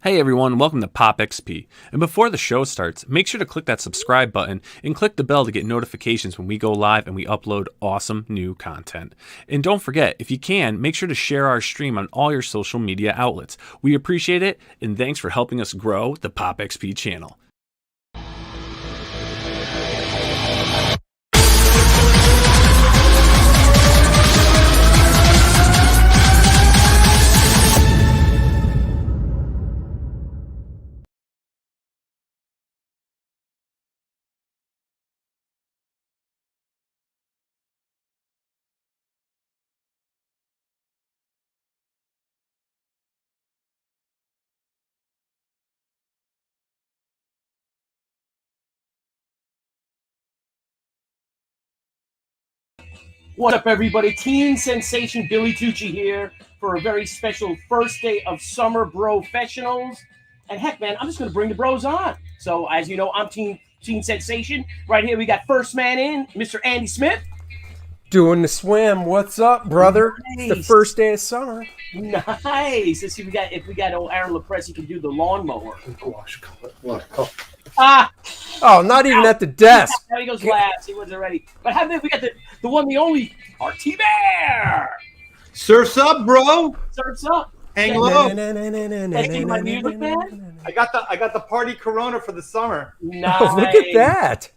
Hey everyone, welcome to PopXP. And before the show starts, make sure to click that subscribe button and click the bell to get notifications when we go live and we upload awesome new content. And don't forget, if you can, make sure to share our stream on all your social media outlets. We appreciate it, and thanks for helping us grow the PopXP channel. What up, everybody? Teen sensation Billy Tucci here for a very special first day of summer Brofessionals. And heck, man, I'm just going to bring the bros on. So, as you know, I'm Teen Sensation. Right here, we got first man in, Mr. Andy Smith. Doing the swim. What's up, brother? Nice. It's the first day of summer. Nice. Let's see if we got old Aaron Lopresti can do the lawnmower. Oh, not even at the desk. There he goes last. He wasn't ready. But how did we got the one, the only, our Thibert. Surf's up, bro. Surf's up. Hang low. My music, man. I got the party Corona for the summer. Nice. Oh, look at that.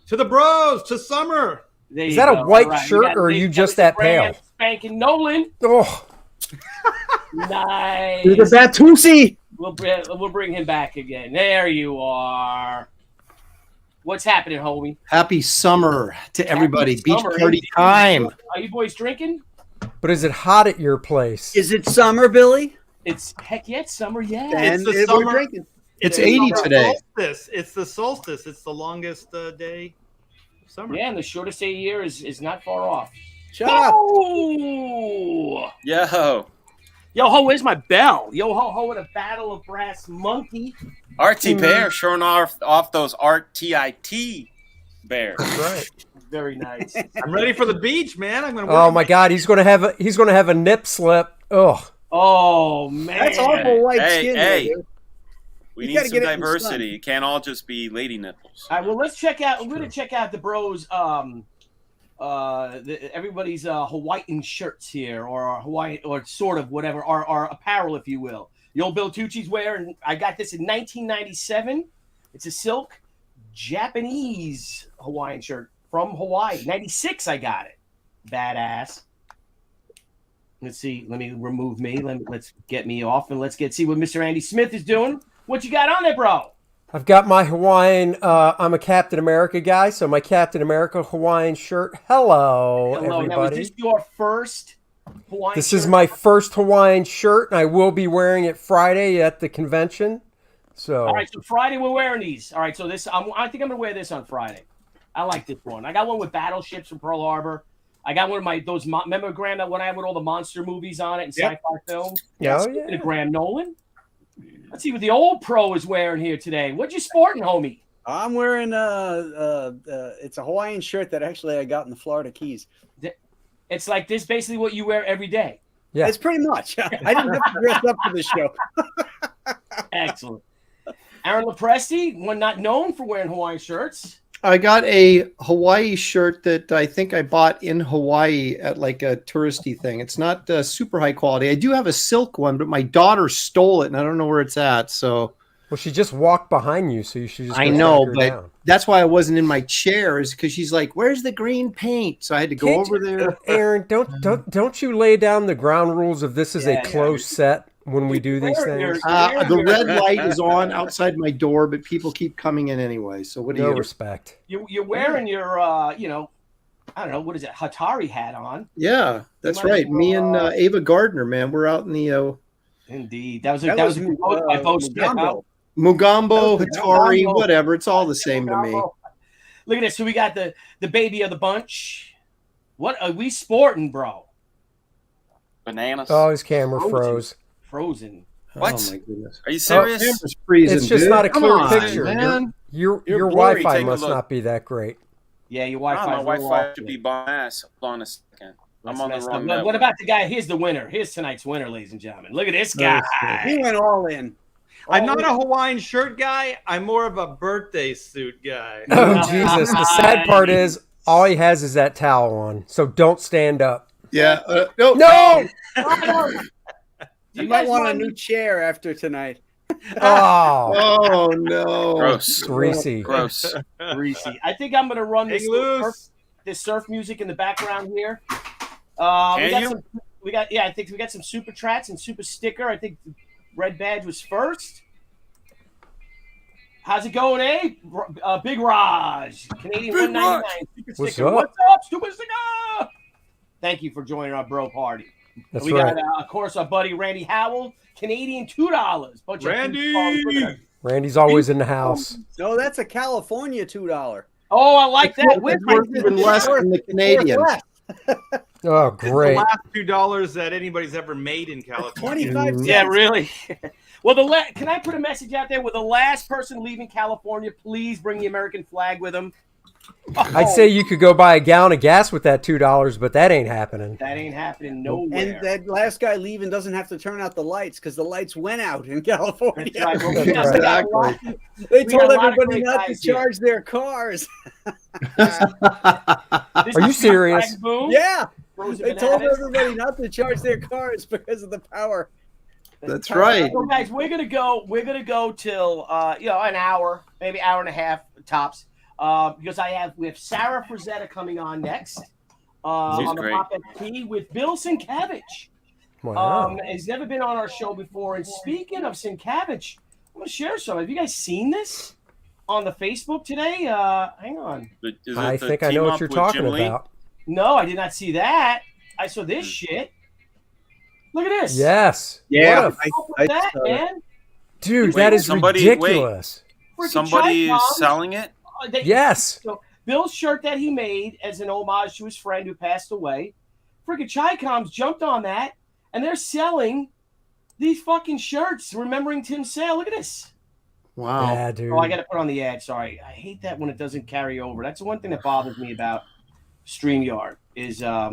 To the bros, to summer. Is that a white shirt or are you just that pale? Spanking Nolan. Oh. Nice. Look at that Tucci. We'll bring him back again. There you are. What's happening, homie? Happy summer to everybody. Beach summer, party indeed. time. Are you boys drinking? But is it hot at your place? Is it summer, Billy? It's heck yeah, it's summer, yeah. It's the We're summer. drinking. It's 80 today. It's the solstice. It's the longest day of summer. Yeah, and the shortest day of year is not far off. Shut up. Oh! Yo, Ho, where's my bell? Yo, ho, with a battle of brass monkey. RT Bear showing off those RTIT bears. That's right. Very nice. I'm ready for the beach, man. I'm gonna. Oh my God, he's gonna have a nip slip. Oh. Oh man, That's awful white skin. Hey, there, dude. we You need gotta some get it in the sun. diversity. It can't all just be lady nipples. All right, well, let's check out. We're gonna check out the bros. Everybody's Hawaiian shirts here, or Hawaiian, or sort of whatever, our apparel, if you will. The old Bill Tucci's wearing. I got this in 1997. It's a silk Japanese Hawaiian shirt from Hawaii. 96, I got it. Badass. Let's see. Let me remove me. Let's get me off, and let's see what Mr. Andy Smith is doing. What you got on there, bro? I've got my Hawaiian, I'm a Captain America guy, so my Captain America Hawaiian shirt. Hello, everybody. Now, is this your first Hawaiian This shirt? is my first Hawaiian shirt, and I will be wearing it Friday at the convention. So, All right, so Friday we're wearing these. All right, so this I think I'm gonna wear this on Friday. I like this one. I got one with battleships from Pearl Harbor. I got one of those remember Graham, that one I had with all the monster movies on it and sci-fi films. Oh, yeah. Graham Nolan. Let's see what the old pro is wearing here today. What you sporting, homie? I'm wearing it's a Hawaiian shirt that actually I got in the Florida Keys. It's like this, basically what you wear every day. Yeah. It's pretty much. I didn't have to dress up for this show. Excellent. Aaron Lopresti, one not known for wearing Hawaiian shirts. I got a Hawaii shirt that I think I bought in Hawaii at like a touristy thing. It's not super high quality. I do have a silk one, but my daughter stole it and I don't know where it's at. So, well, she just walked behind you, so you should just. I know, but that's why I wasn't in my chair, is because she's like, "Where's the green paint?" So I had to go over there. Aaron, don't you lay down the ground rules of this is a closed set when we do these things? The red light is on outside my door, but people keep coming in anyway. So what do no you? respect. You're wearing your I don't know, what is it, Hatari hat on? Yeah, that's right. Me and Ava Gardner, man, we're out in the. Indeed, that was by Bo Smith. Mugambo, Hatari, whatever. It's all the same to me. Look at this. So we got the baby of the bunch. What are we sporting, bro? Bananas. Oh, his camera froze. Frozen. What? Oh my goodness. Are you serious? Camera's freezing, It's just dude. not a Come clear on, picture. man. Your blurry. Wi-Fi Take a must look. not be that great. Yeah, your No, Wi-Fi. my Wi-Fi should be bomb ass. Hold on a second. I'm on the messed wrong up. network. What about the guy? Here's the winner. Here's tonight's winner, ladies and gentlemen. Look at this guy. He went all in. I'm not a Hawaiian shirt guy. I'm more of a birthday suit guy. Oh, Jesus. The sad part is all he has is that towel on. So don't stand up. Yeah. No. No! You might want a new chair after tonight. Oh, Oh no. Gross. greasy. Gross. Greasy. I think I'm going to run Hang loose. this surf music in the background here. Can you? I think we got some super trats and super sticker. I think Red Badge was first. How's it going, eh? Big Raj, Canadian Big 199 Raj. super What's sticker. up? What's up, stupid sticker? Thank you for joining our bro party. That's we right. got, of course, our buddy Randy Howell, Canadian $2. Bunch of Randy! Randy's always in the house. No, that's a California $2. Oh, I like that. With It's worth even less than the Canadian. Oh, It's the great. last $2 that anybody's ever made in California. 25 cents. Yeah, really. Well, can I put a message out there? With the last person leaving California, please bring the American flag with them. I'd say you could go buy a gallon of gas with that $2, but that ain't happening. That ain't happening nowhere. And that last guy leaving doesn't have to turn out the lights because the lights went out in California. That's right. Well, That's Exactly. They We told got a lot of everybody great not to guys here. charge their cars. This Are you is serious? Flag Boom, Yeah, Frozen they told Bananas. everybody not to charge their cars because of the power. That's right. So guys, we're gonna go till an hour, maybe hour and a half tops. Because we have Sarah Frazetta coming on next. She's On the great. PopXP with Bill Sienkiewicz. Wow. He's never been on our show before. And speaking of Sienkiewicz, I'm gonna share some. Have you guys seen this on the Facebook today? Hang on. Is it I the think I know team what up you're with talking Jim Lee? about. No, I did not see that. I saw this shit. Look at this. Yes. Yeah, What a Look at that, man. dude, Wait, that is somebody- ridiculous. Freaking Somebody Chai is Toms. selling it? Yes. So Bill's shirt that he made as an homage to his friend who passed away, freaking Chi-Coms jumped on that, and they're selling these fucking shirts, remembering Tim Sale. Look at this. Wow. Yeah, dude. Oh, I got to put on the ad. Sorry. I hate that when it doesn't carry over. That's the one thing that bothers me about StreamYard is that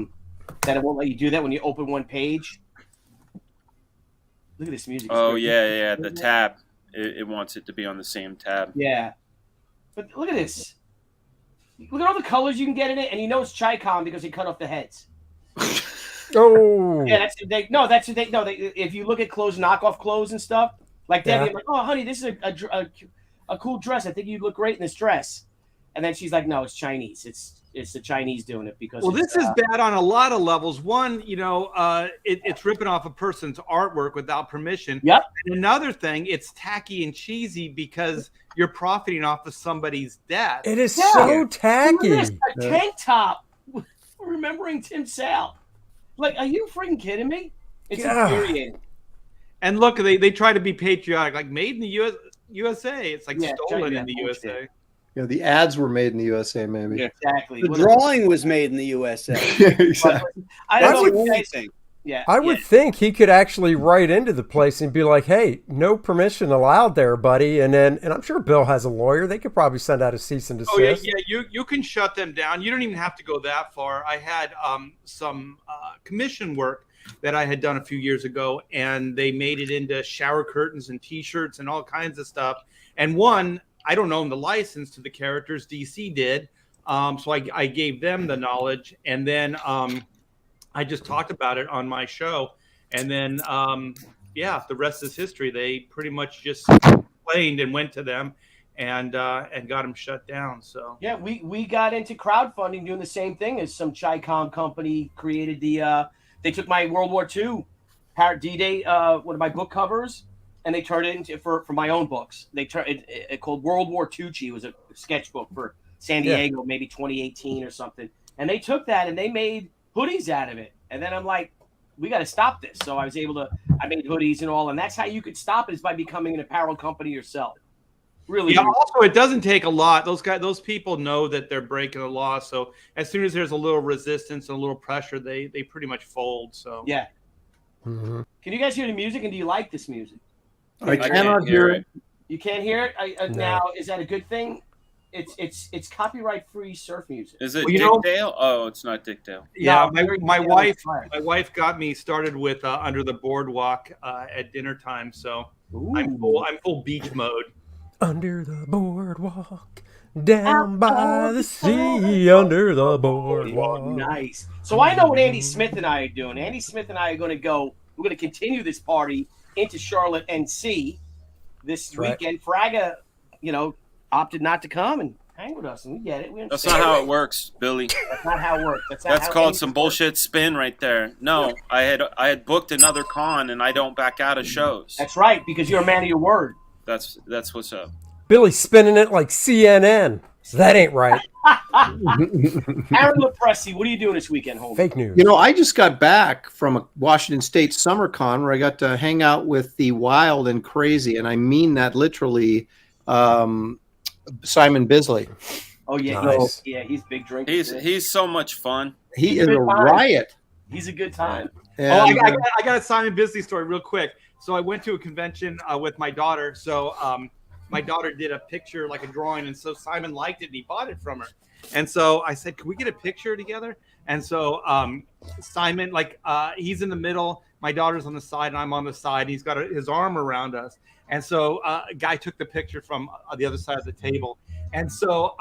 it won't let you do that when you open one page. Look at this music. Oh, yeah. The tab. It wants it to be on the same tab. Yeah. But look at this. Look at all the colors you can get in it, and you know it's Chi-Com because he cut off the heads. Oh. Yeah, if you look at clothes, knockoff clothes and stuff, like Debbie, Yeah. I'm like, oh, honey, this is a cool dress. I think you'd look great in this dress. And then she's like, no, it's Chinese. It's the Chinese doing it because. Well, it's, this is bad on a lot of levels. One, it's ripping off a person's artwork without permission. Yep. And another thing, it's tacky and cheesy because you're profiting off of somebody's death. It is Yeah. so Look at tacky. this, a tank top, remembering Tim Sale. Like, are you freaking kidding me? It's God. infuriating. And look, they try to be patriotic, like made in the USA. It's like Yeah, stolen yeah, in the bullshit. USA. Yeah, the ads were made in the USA, maybe. Yeah. Exactly. The What drawing was made in the USA. Exactly. I That's don't the know. only Guys, thing. yeah. I would think he could actually write into the place and be like, hey, no permission allowed there, buddy. And I'm sure Bill has a lawyer. They could probably send out a cease and desist. Oh yeah. You can shut them down. You don't even have to go that far. I had some commission work that I had done a few years ago, and they made it into shower curtains and T-shirts and all kinds of stuff. And one, I don't own the license to the characters. DC did, so I gave them the knowledge, and then I just talked about it on my show, and then the rest is history. They pretty much just complained and went to them and got them shut down. So Yeah, we got into crowdfunding doing the same thing as some Chi-Com company created they took my World War II D-Day, one of my book covers, and they turned it into for my own books. They turned it called World War Tucci. It was a sketchbook for San Diego, maybe 2018 or something. And they took that and they made hoodies out of it. And then I'm like, we got to stop this. So I made hoodies and all, and that's how you could stop it, is by becoming an apparel company yourself. Really. yeah. Also, it doesn't take a lot. Those people know that they're breaking the law. So as soon as there's a little resistance and a little pressure, they pretty much fold. So Yeah. Mhm. Can you guys hear the music, and do you like this music? I cannot hear it. You can't hear it? No. Now, is that a good thing? it's copyright free surf music. Is it Well, you Dick know- Dale? Oh, it's not Dick Dale. Yeah, No, my wife fine. my wife got me started with Under the Boardwalk at dinner time, so I'm full beach mode. Under the boardwalk, down by the sea, under the boardwalk. Nice. So I know what Andy Smith and I are doing. Andy Smith and I are going to go. We're going to continue this party into Charlotte, NC this right. weekend. Fraga, opted not to come and hang with us, and we get it. We That's understand. not how it works, Billy. That's not how it works. That's That's how called Andy some works. bullshit spin right there. No, I had booked another con and I don't back out of shows. That's right, because you're a man of your word. That's what's up. Billy's spinning it like CNN. That ain't right. Aaron Lopresti, what are you doing this weekend, homie? Fake news. I just got back from a Washington State Summer Con where I got to hang out with the wild and crazy, and I mean that literally, Simon Bisley. Oh yeah, Nice. he's big drinker. He's so much fun. He He's is a a good time. riot. He's a good time. And, I got a Simon Bisley story real quick. So I went to a convention with my daughter. So my daughter did a picture, like a drawing, and so Simon liked it and he bought it from her. And so I said, "Can we get a picture together?" And so Simon, he's in the middle, my daughter's on the side, and I'm on the side. And he's got his arm around us. And so a guy took the picture from the other side of the table. And so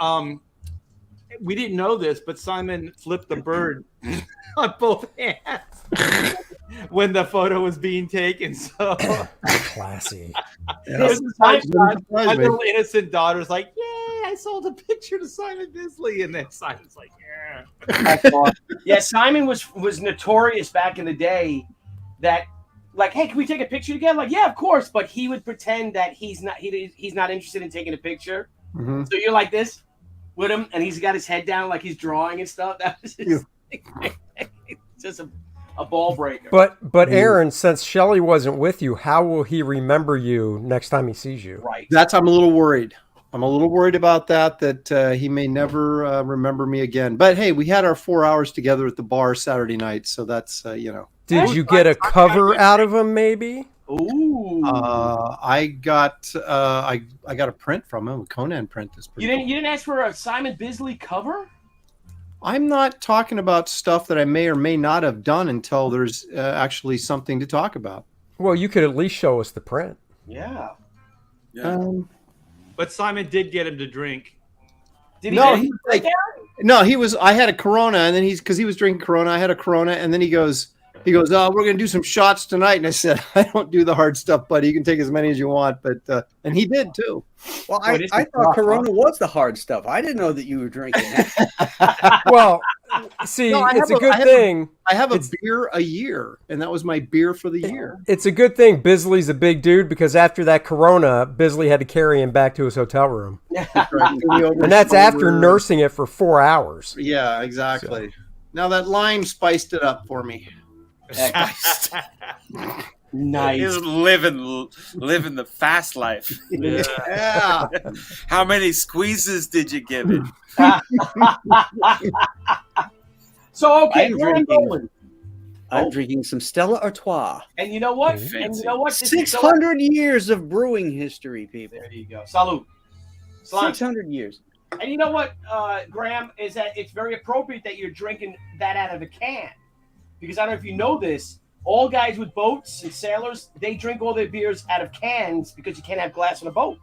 we didn't know this, but Simon flipped the bird on both hands when the photo was being taken. So Classy. this is my little innocent daughter's like, "Yay, I sold a picture to Simon Bisley." And then Simon's like, "Yeah." Yeah, Simon was notorious back in the day that, like, hey, can we take a picture together? Like, yeah, of course. But he would pretend that he's not interested in taking a picture. Mhm. So you're like this with him, and he's got his head down like he's drawing and stuff. That was just a ball breaker. But Aaron, since Shelley wasn't with you, how will he remember you next time he sees you? Right. I'm a little worried. I'm a little worried about that he may never remember me again. But hey, we had our 4 hours together at the bar Saturday night, so that's Did you get a cover out of him, maybe? Ooh. I got a print from him, a Conan print. That's pretty You didn't ask for a Simon Bisley cover? I'm not talking about stuff that I may or may not have done until there's actually something to talk about. Well, you could at least show us the print. Yeah. But Simon did get him to drink. Did No, he? he like he was. I had a Corona, and then because he was drinking Corona, I had a Corona, and then he goes, "Oh, we're gonna do some shots tonight." And I said, "I don't do the hard stuff, buddy. You can take as many as you want." But and he did too. Well, Oh, I this is thought rough, Corona was the hard stuff. I didn't know that you were drinking that. Well, see, No, it's a good thing. I have a beer a year, and that was my beer for the year. It's a good thing Bisley's a big dude, because after that Corona, Bisley had to carry him back to his hotel room. And that's after nursing it for 4 hours. Yeah, exactly. Now that lime spiced it up for me. Nice. He's living the fast life. Yeah. How many squeezes did you give it? So okay, I'm Grand drinking. Nolan. I'm drinking some Stella Artois. And you know what? Fancy. And you know what? This is 600 years of brewing history, people. There you go. Salud. Salud. 600 years. And you know what, Graham, is that it's very appropriate that you're drinking that out of a can. Because I don't know if you know this, all guys with boats and sailors, they drink all their beers out of cans because you can't have glass on a boat.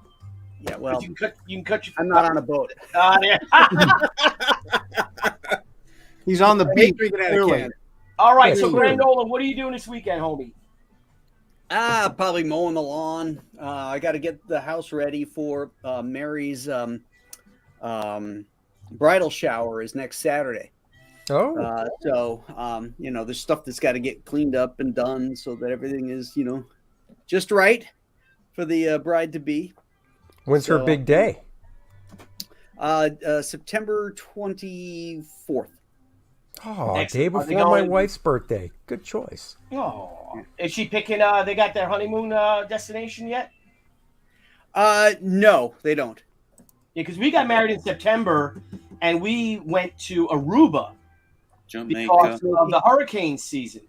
Yeah, well, You can cut your. I'm not on a boat. Yeah. He's on the I hate beach. drinking out of Clearly. can. All right, Yeah, so sure. Grand Nolan, what are you doing this weekend, homie? Probably mowing the lawn. I got to get the house ready for Mary's bridal shower is next Saturday. Oh, So there's stuff that's got to get cleaned up and done so that everything is, just right for the bride to be. when's her so, big day? September 24th. Oh, Next- day are they before my going- wife's birthday. Good choice. Oh, is she picking? They got their honeymoon destination yet? No, they don't. Yeah, because we got married in September, and we went to Aruba because Jamaica. of the hurricane season.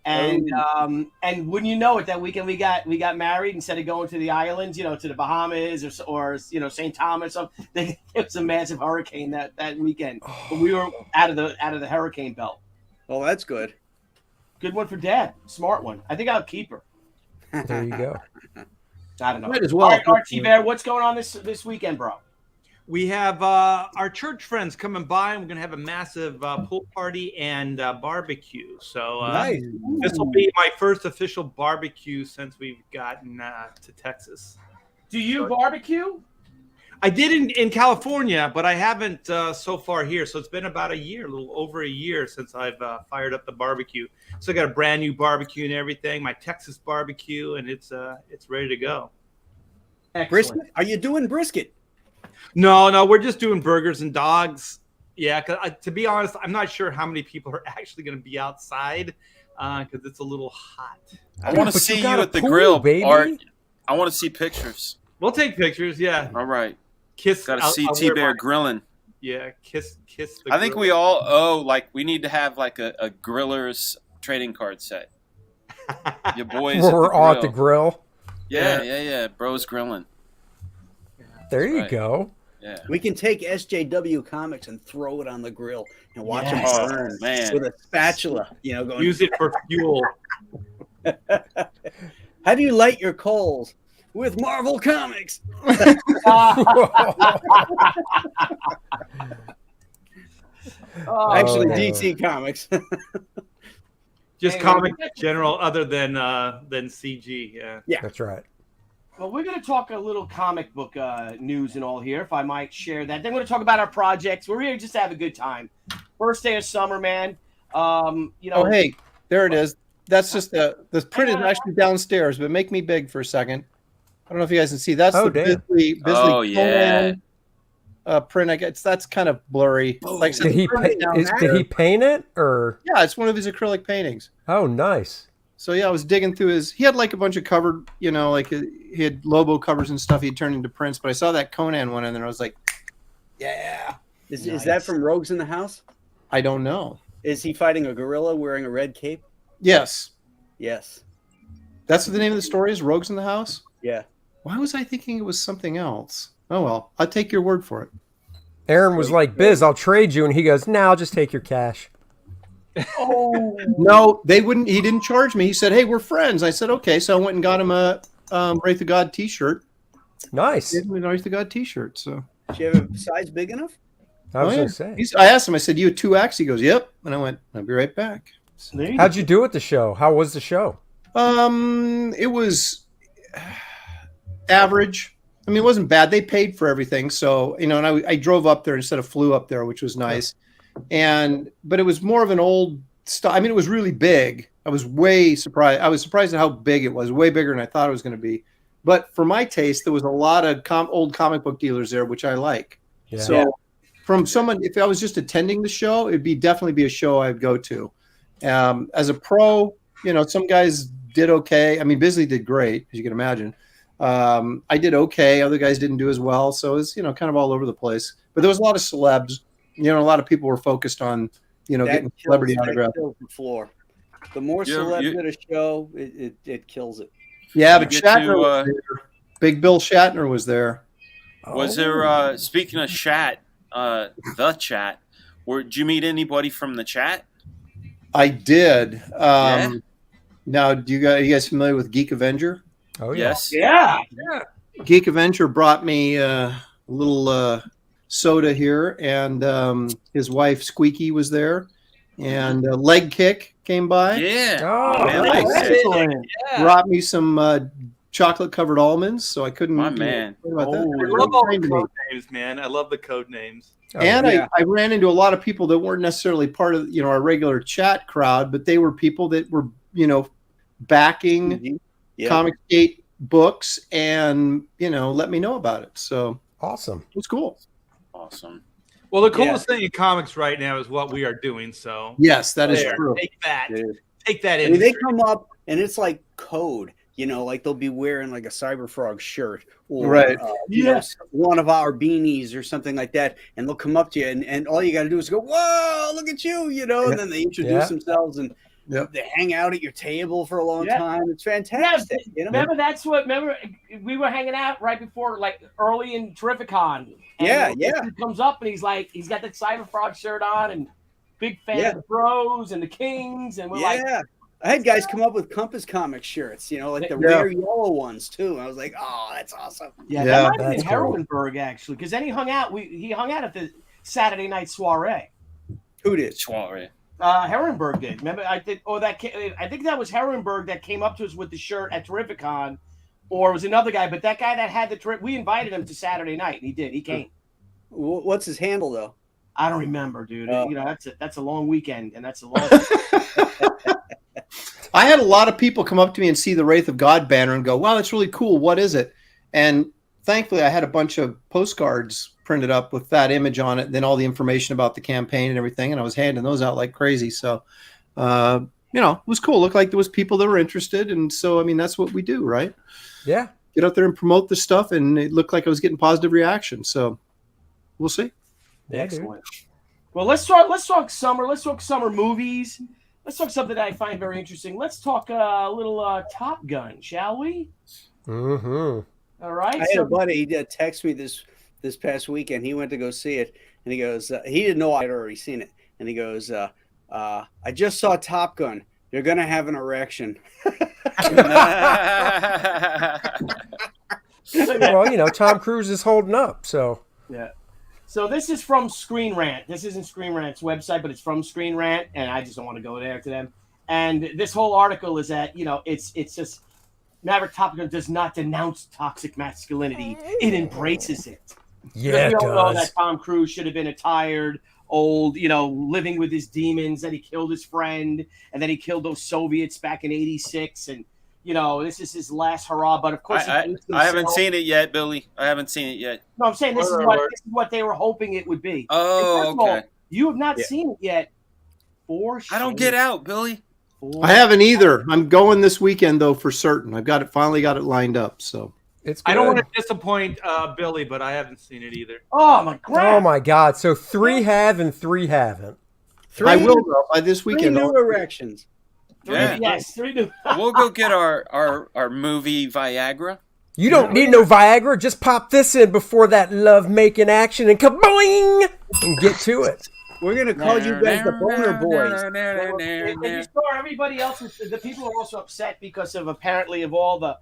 And wouldn't you know it, that weekend we got married. Instead of going to the islands, to the Bahamas or St. Thomas, it was a massive hurricane that weekend. But we were out of the hurricane belt. Oh, that's good. Good one for Dad. Smart one. I think I'll keep her. There you go. I don't know. Might as well. All right, RT Bear, what's going on this weekend, bro? We have our church friends coming by, and we're going to have a massive pool party and barbecue. So Nice. this will be my first official barbecue since we've gotten to Texas. Do you barbecue? I did in California, but I haven't so far here. So it's been about a little over a year since I've fired up the barbecue. So I got a brand new barbecue and everything, my Texas barbecue, and it's ready to go. Excellent. Brisket? Are you doing brisket? No, we're just doing burgers and dogs. Yeah, to be honest, I'm not sure how many people are actually going to be outside because it's a little hot. I want to but see you you got a at the pool, grill, baby. Art. I want to see pictures. We'll take pictures. Yeah, All right. kiss. Got to see I'll T wear Bear my- grilling. Yeah, kiss. The I think grill. we all owe, we need to have a griller's trading card set. Your boys at We're the all at the grill. grill. Yeah. Bro's grilling. There That's you right. go. Yeah. We can take SJW comics and throw it on the grill and watch them Yes. burn Man. with a spatula. Going. use it for fuel. How do you light your coals? With Marvel Comics. Actually, Oh. DC Comics. Just Hey, comic in general, other than CG. Yeah. That's right. Well, we're going to talk a little comic book news and all here, if I might share that. Then we're going to talk about our projects. We're here just to have a good time. First day of summer, man. Oh, hey, there it is. That's just the print is actually downstairs, but make me big for a second. I don't know if you guys can see. That's Oh, the damn. Bisley Oh, yeah. print. I guess that's kind of blurry. Like I said, Did he the print is did downstairs. he paint it or? Yeah, it's one of his acrylic paintings. Oh, nice. So yeah, I was digging through his. He had like a bunch of covered, he had Lobo covers and stuff. He turned into prints, but I saw that Conan one, and then I was like, yeah. Is that from Rogues in the House? I don't know. Is he fighting a gorilla wearing a red cape? Yes, Yes. that's what the name of the story is. Rogues in the House. Yeah. Why was I thinking it was something else? Oh well, I'll take your word for it. Aaron was like, "Biz, I'll trade you," and he goes, "No, I'll just take your cash." No, they wouldn't. He didn't charge me. He said, "Hey, we're friends." I said, "Okay." So I went and got him a Wraith of God T-shirt. Nice. Gave him a Wraith of God T-shirt. So Do you have a size big enough? I was yeah. gonna say. I asked him. I said, "You a 2X?" He goes, "Yep." And I went, "I'll be right back." How'd you do at the show? How was the show? It was average. I mean, it wasn't bad. They paid for everything, so and I drove up there instead of flew up there, which was nice. But it was more of an old style. I mean, it was really big. I was way surprised. I was surprised at how big it was. Way bigger than I thought it was going to be. But for my taste, there was a lot of old comic book dealers there, which I like. Yeah. So, from someone, if I was just attending the show, it'd definitely be a show I'd go to. As a pro, some guys did okay. I mean, Bisley did great, as you can imagine. I did okay. Other guys didn't do as well. So it's, kind of all over the place. But there was a lot of celebs. A lot of people were focused on, getting celebrity autographs. Kills the floor. The more celebs at a show, it kills it. Yeah, but get Shatner to, was there. Big Bill Shatner was there. Was there, speaking of chat, the chat, did you meet anybody from the chat? I did. Yeah. Now, are you guys familiar with Geek Avenger? Oh yeah. Yes. Yeah. Geek Avenger brought me a little soda here, and his wife Squeaky was there, and Leg Kick came by. Yeah. Oh, Man, nice. Excellent. Yeah. Brought me some chocolate covered almonds, so I couldn't. My man. About that. I love all the code names, man. I love the code names. Oh, And yeah. I ran into a lot of people that weren't necessarily part of our regular chat crowd, but they were people that were backing Yeah. Comicsgate books and let me know about it. So Awesome. it was cool. Awesome. Well, the coolest thing in comics right now is what we are doing. So Yes, that is there, true. take that. Dude. Take that I in. mean, they come up and it's like code. Like they'll be wearing like a Cyber Frog shirt or Right. One of our beanies or something like that, and they'll come up to you and all you got to do is go, "Whoa, look at you!" And then they introduce themselves and They hang out at your table for a long Yeah. time. It's fantastic. Yeah, remember we were hanging out right before, like early in Terrificon. And He comes up and he's got that Cyber Frog shirt on and big fan of the Bros and the Kings. And we're like, I had guys come up with Compass Comic shirts, like the rare yellow ones too. And I was like, oh, that's awesome. Yeah, that might have been Heroinberg actually, because then he hung out. He hung out at the Saturday night soiree. Who did? Soiree. Heroinberg did. Remember, I think that was Heroinberg that came up to us with the shirt at Terrificon, or it was another guy. But that guy that had the trip, we invited him to Saturday night, and he did. He came. What's his handle though? I don't remember, dude. That's a long weekend, and that's a long. I had a lot of people come up to me and see the Wraith of God banner and go, wow, that's really cool. What is it? And thankfully, I had a bunch of postcards printed up with that image on it, and then all the information about the campaign and everything. And I was handing those out like crazy. So, it was cool. It looked like there was people that were interested. And so, I mean, that's what we do, right? Yeah. Get out there and promote this stuff. And it looked like I was getting positive reaction. So we'll see. Yeah, excellent. Well, let's talk summer. Let's talk summer movies. Let's talk something that I find very interesting. Let's talk a little Top Gun, shall we? Mm-hmm. All right. I had a buddy. He did text me this past weekend. He went to go see it, and he goes, he didn't know I had already seen it, and he goes, I just saw Top Gun. You're gonna have an erection. Well, Tom Cruise is holding up, so yeah. So this is from Screen Rant. This isn't Screen Rant's website, but it's from Screen Rant, and I just don't want to go there to them. And this whole article is that it's just Maverick Top Gun does not denounce toxic masculinity; it embraces it. Yeah, we it all know does. that Tom Cruise should have been a tired, old, living with his demons. That he killed his friend, and then he killed those Soviets back in '86, and this is his last hurrah. But of course, I haven't seen it yet, Billy. I haven't seen it yet. No, I'm saying this is what they were hoping it would be. Oh, okay. All, you have not seen it yet. For sure. I don't get out, Billy. I haven't either. I'm going this weekend though for certain. Finally got it lined up. So it's good. I don't want to disappoint Billy, but I haven't seen it either. Oh my god! Oh my god! So 3 have and 3 haven't. I will go by this weekend. 3 new erections. Yeah. Yes, 3 new. We'll go get our movie Viagra. You don't need no Viagra. Just pop this in before that love-making action and kaboing! And get to it. We're going to call you guys the Boner Boys. And you saw everybody else. The people are also upset because of apparently of all the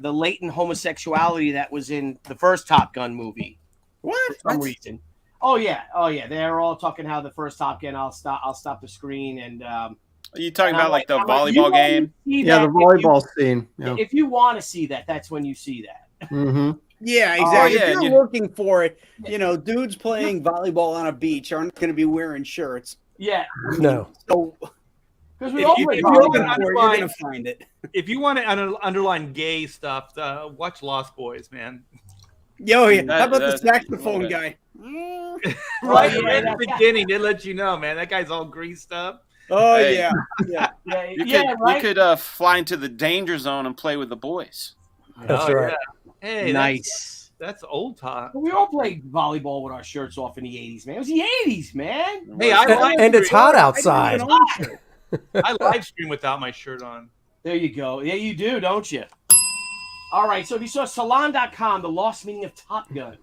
latent homosexuality that was in the first Top Gun movie. What? For some reason. Oh yeah. They're all talking how the first Top Gun. I'll stop the screen and. Are you talking about like the volleyball game? Yeah, the volleyball scene. Yeah. If you want to see that, that's when you see that. Mm-hmm. Yeah, exactly. yeah, if you're looking for it, dudes playing volleyball on a beach aren't going to be wearing shirts. Yeah. No. So because we all play if you're looking volleyball. for it, you're going to find it. If you want to underline gay stuff, watch Lost Boys, man. Yo, yeah. How about the saxophone guy? Right at the beginning, they let you know, man. That guy's all greased up. Oh Hey. yeah. You could fly into the danger zone and play with the boys. That's right. Yeah. Hey, Nice. That's old talk. We all played volleyball with our shirts off in the 80s, man. It was the 80s, man. Hey, And it's hot outside. I live stream without my shirt on. There you go. Yeah, you do, don't you? All right, so if you saw Salon.com, the lost meaning of Top Gun.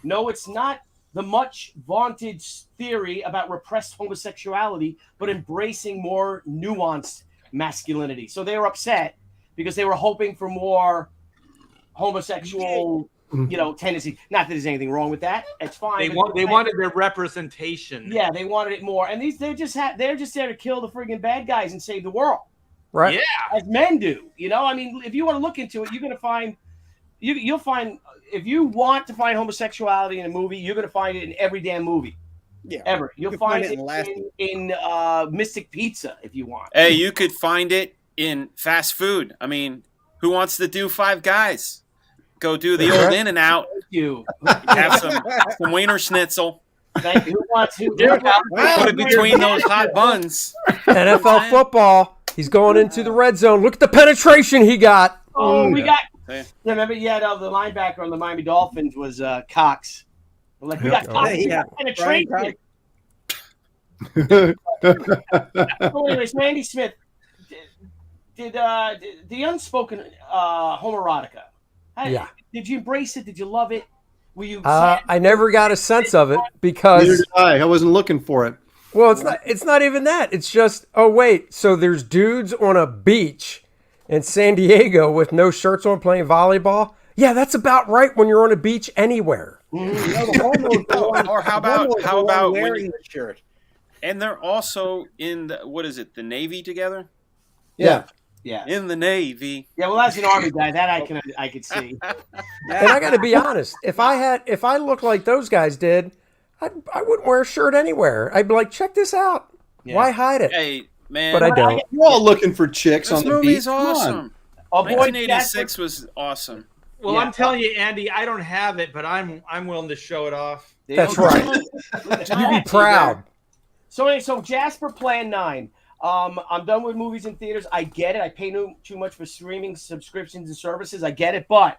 No, it's not the much vaunted theory about repressed homosexuality, but embracing more nuanced masculinity. So they were upset because they were hoping for more homosexual, tendency. Not that there's anything wrong with that. It's fine. They wanted their representation. Yeah, they wanted it more. And they're just there to kill the friggin' bad guys and save the world. Right. Yeah. As men do. I mean, if you want to look into it, you're going to find you'll find if you want to find homosexuality in a movie, you're going to find it in every damn movie. Yeah. Ever. You'll find it in Mystic Pizza if you want. Hey, you could find it in fast food. I mean, who wants to do Five Guys? Go do the old In and Out. Thank you. Have some Wiener Schnitzel. Thank you. Who wants to? Put it between those hot buns. NFL football. He's going into the red zone. Look at the penetration he got. Oh, we got. Hey. Yeah, remember? Yeah, the linebacker on the Miami Dolphins was Cox. Like, we got Cox. Yeah. We got penetration. So anyways, Randy Smith, did the unspoken homoerotica? Yeah. Did you embrace it? Did you love it? Were you? I never got a sense of it Neither because, did I wasn't looking for it. well, it's not even that. It's just, oh wait, so there's dudes on a beach in San Diego with no shirts on playing volleyball. Yeah, that's about right when you're on a beach anywhere. Or how about wearing the shirt? And they're also in the Navy together? Yeah. Yeah. In the Navy. Yeah. Well, as an Army guy, that I could see. And I got to be honest, if I looked like those guys did, I wouldn't wear a shirt anywhere. I'd be like, check this out. Yeah. Why hide it? Hey, man. But I don't. You're all looking for chicks This on the movie beach. is Come on. awesome. Oh, boy, 1986 was awesome. Well, Yeah. I'm telling you, Andy, I don't have it, but I'm willing to show it off. That's right. You be proud. So Jasper Plan 9. I'm done with movies and theaters. I get it. I pay too much for streaming subscriptions and services. I get it, but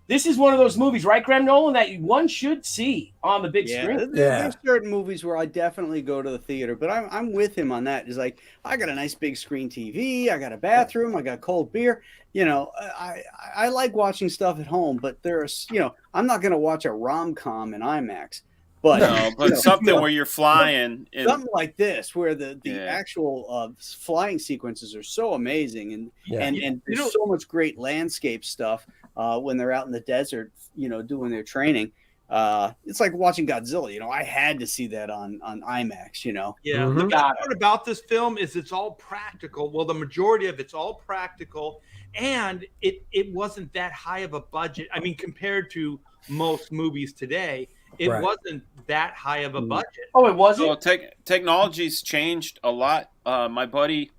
this is one of those movies, right, Graham Nolan, that one should see on the big screen. There's certain movies where I definitely go to the theater, but I'm with him on that. It's like, I got a nice big screen TV, I got a bathroom, I got cold beer. You know, I like watching stuff at home, but there's, I'm not going to watch a rom-com in IMAX. But, No, but something where you're flying. Something like this, where the actual flying sequences are so amazing, and there's so much great landscape stuff when they're out in the desert, doing their training. It's like watching Godzilla. I had to see that on IMAX. Yeah, Mhm. the best part about this film is it's all practical. Well, the majority of it's all practical, and it wasn't that high of a budget. I mean, compared to most movies today. It wasn't that high of a budget. Oh, it wasn't? So technology's changed a lot. My buddy,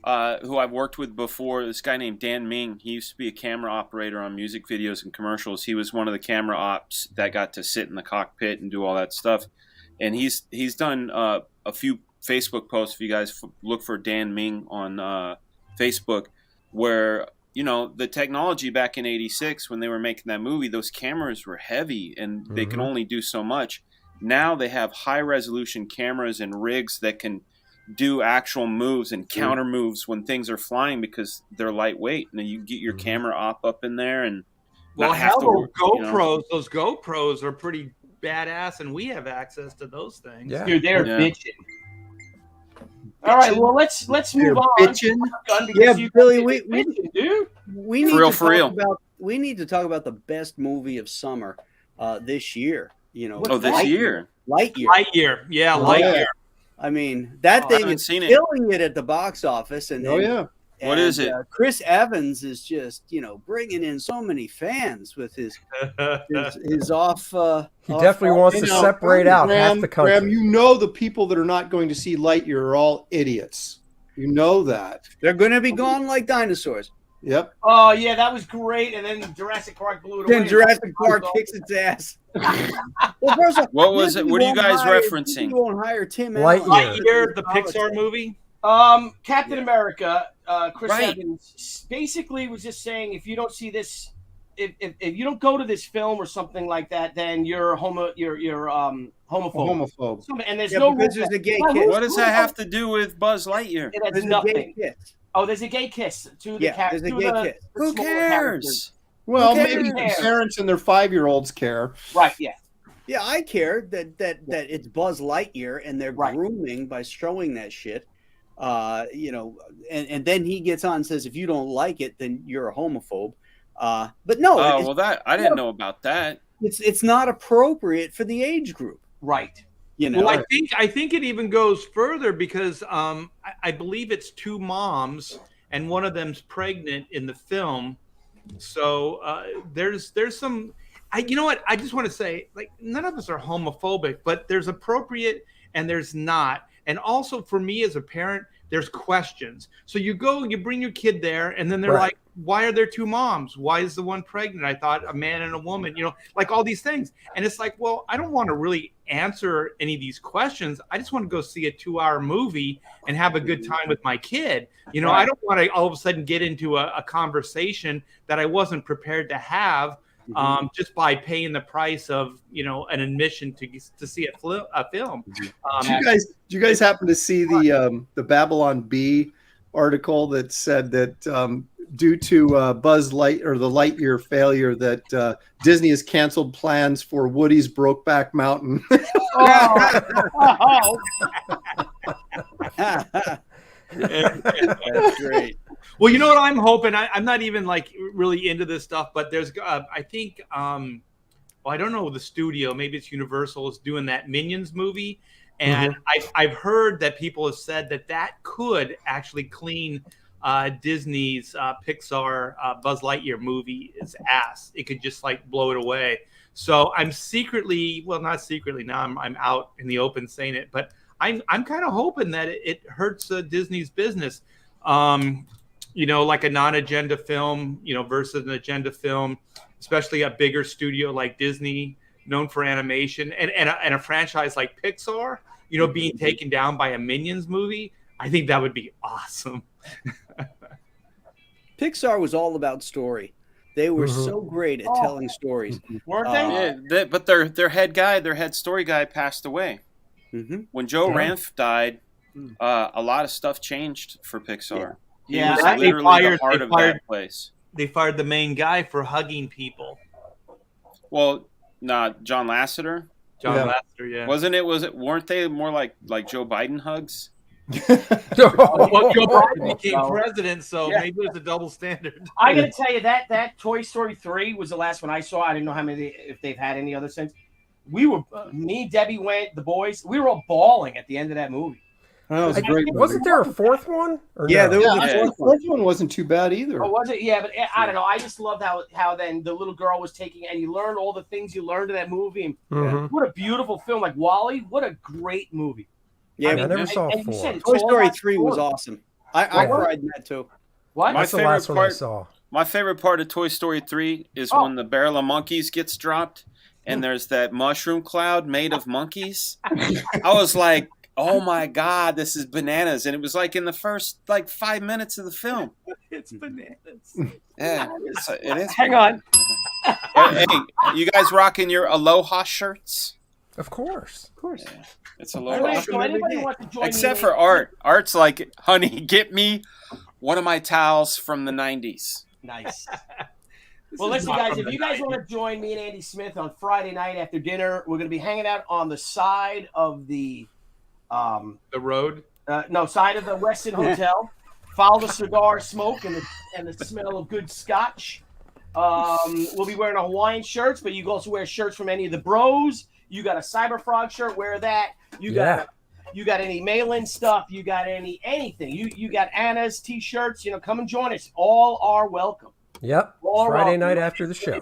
who I've worked with before, this guy named Dan Ming, he used to be a camera operator on music videos and commercials. He was one of the camera ops that got to sit in the cockpit and do all that stuff. And he's done a few Facebook posts. If you guys look for Dan Ming on Facebook, where the technology back in '86 when they were making that movie, those cameras were heavy and they can only do so much. Now they have high resolution cameras and rigs that can do actual moves and counter moves when things are flying because they're lightweight. And then you get your camera up in there and those GoPros are pretty badass, and we have access to those things. Yeah. Dude, they're bitching. All right, well let's move on. Yeah, Billy, we need to For real. we need to talk about the best movie of summer this year. This year. Lightyear. Yeah, Lightyear. I mean, that thing is killing it at the box office. And what is it? Chris Evans is just bringing in so many fans with his off. He definitely wants to separate out half the country. Graham, the people that are not going to see Lightyear are all idiots. You know that. They're going to be gone like dinosaurs. Yep. Oh yeah, that was great. And then Jurassic Park blew it away. Then Jurassic Park kicks its ass. Well, first of all, what was it? What are you guys referencing? You won't hire Tim Lightyear, the Pixar movie. Captain America, Chris Evans basically was just saying, if you don't see this, if you don't go to this film or something like that, then you're homophobe. Homophobe. And there's because there's a gay kiss. What does that have to do with Buzz Lightyear? It has nothing. Oh, there's a gay kiss to the there's a gay kiss. Who cares? Well, maybe parents and their 5-year-olds care. Right? Yeah. Yeah, I care that it's Buzz Lightyear and they're grooming by showing that shit. And then he gets on and says, if you don't like it, then you're a homophobe. But no. I didn't know about that. It's not appropriate for the age group. Right. Well, I think it even goes further because I believe it's 2 moms and one of them's pregnant in the film. So there's some. You know what? I just want to say, like, none of us are homophobic, but there's appropriate and there's not. And also for me as a parent, there's questions. So you bring your kid there, and then they're like, why are there 2 moms? Why is the one pregnant? I thought a man and a woman, like all these things. And it's like, well, I don't want to really answer any of these questions. I just want to go see a 2-hour movie and have a good time with my kid. I don't want to all of a sudden get into a conversation that I wasn't prepared to have just by paying the price of an admission to see a film. Did you guys happen to see the Babylon Bee article that said that due to Buzz Light or the Lightyear failure that Disney has canceled plans for Woody's Brokeback Mountain? That's great. Well, you know what I'm hoping? I'm not even really into this stuff, but there's I think I don't know the studio, maybe it's Universal, is doing that Minions movie, and I've heard that people have said that could actually clean Disney's Pixar Buzz Lightyear movie is ass. It could just blow it away. So I'm secretly, well, not secretly, now I'm out in the open saying it, but I'm kind of hoping that it hurts Disney's business. Like a non-agenda film, versus an agenda film, especially a bigger studio like Disney, known for animation, and a franchise like Pixar, being taken down by a Minions movie. I think that would be awesome. Pixar was all about story. They were so great at telling stories. Weren't they? Yeah, but their head story guy passed away. When Joe Ranft died, a lot of stuff changed for Pixar. Yeah, he was literally the heart of that place. They fired the main guy for hugging people. Well, John Lasseter. John Lasseter, yeah. Weren't they more like Joe Biden hugs? Well, Joe Biden became president, so maybe it's a double standard. I got to tell you that Toy Story 3 was the last one I saw. I didn't know if they've had any other since. Me, Debbie went, the boys. We were all bawling at the end of that movie. That was a great movie. Wasn't there a fourth one? The fourth one wasn't too bad either. Oh, was it? Yeah, but I don't know. I just loved how then the little girl was taking, and you learned all the things you learned in that movie. And what a beautiful film! Like WALL-E, what a great movie. Yeah, I never saw 4. Toy Story 3 was awesome. I cried in that too. What? That's the last one I saw. My favorite part of Toy Story 3 is when the barrel of monkeys gets dropped, and there's that mushroom cloud made of monkeys. I was like, oh my God, this is bananas. And it was in the first 5 minutes of the film. It's bananas. Yeah, it is. Hang on. Hey, you guys rocking your Aloha shirts? Of course. Yeah, it's Aloha. So anybody want to join Except me for Art. Art's like, honey, get me one of my towels from the 90s. Nice. Well, listen, guys, if you guys want to join me and Andy Smith on Friday night after dinner, we're going to be hanging out on the side of the road. Side of the Westin Hotel. Follow the cigar smoke and the smell of good scotch. We'll be wearing Hawaiian shirts, but you can also wear shirts from any of the bros. You got a Cyberfrog shirt, wear that. You got any mail-in stuff. You got anything. You got Anna's t-shirts. Come and join us. All are welcome. Yep. Friday night after the show.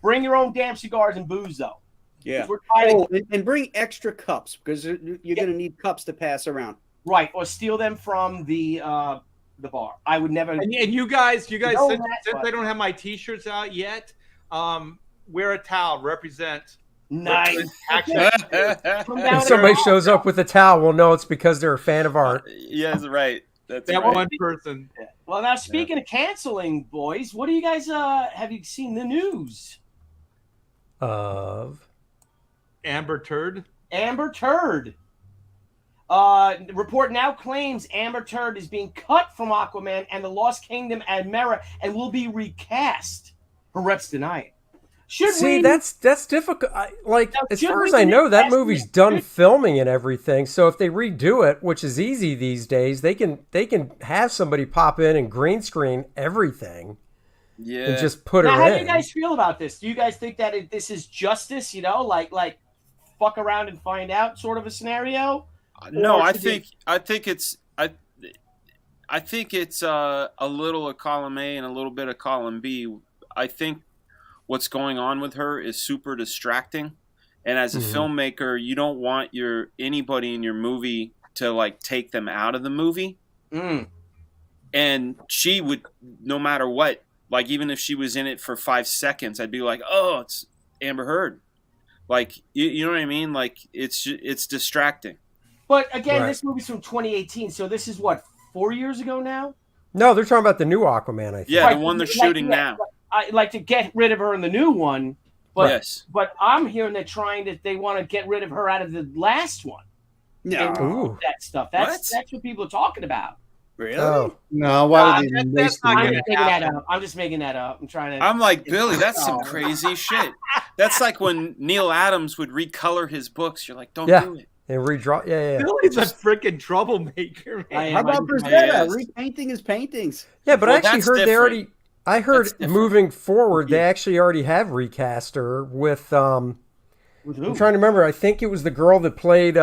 Bring your own damn cigars and booze, though. Yeah. Oh, and bring extra cups because you're going to need cups to pass around. Right, or steal them from the bar. I would never. And you guys, since I don't have my T-shirts out yet, wear a towel. Represent. Nice. If somebody shows up with a towel, we'll know it's because they're a fan of Art. Yes, right. That's that right. one person. Well, now speaking of canceling, boys, what do you guys have you seen the news of? Amber Turd. Report now claims Amber Turd is being cut from Aquaman and the Lost Kingdom and Mera and will be recast. Her reps deny it. That's difficult. As far as I know, that movie's done filming and everything. So if they redo it, which is easy these days, they can have somebody pop in and green screen everything. Yeah. And just put her in. How do you guys feel about this? Do you guys think that this is justice? Like fuck around and find out sort of a scenario? No, I think it's a little of column A and a little bit of column B. I think what's going on with her is super distracting, and as a filmmaker, you don't want anybody in your movie to take them out of the movie. And she would, no matter what, even if she was in it for 5 seconds, I'd be like, oh, it's Amber Heard. You know what I mean? It's distracting. But again, This movie's from 2018, so this is what, 4 years ago now? No, they're talking about the new Aquaman, I think. Yeah, the one they're shooting now. I like to get rid of her in the new one, but Yes. but I'm hearing they want to get rid of her out of the last one. No, Ooh. That stuff. That's what people are talking about. really? Oh, No, why would they that's waste not the I'm gonna just making that up. I'm just making that up. I'm trying to. I'm like, Billy, that's some crazy shit. That's like when Neil Adams would recolor his books. You're like, don't Yeah. do it. and redraw. Yeah. Billy's a freaking troublemaker, man. How about Brofessionals? Repainting his paintings. Yeah, but Well, I actually that's heard they different. already. I heard That's different. moving forward, they actually already have recast her with. I'm With who? trying to remember. I think it was the girl that played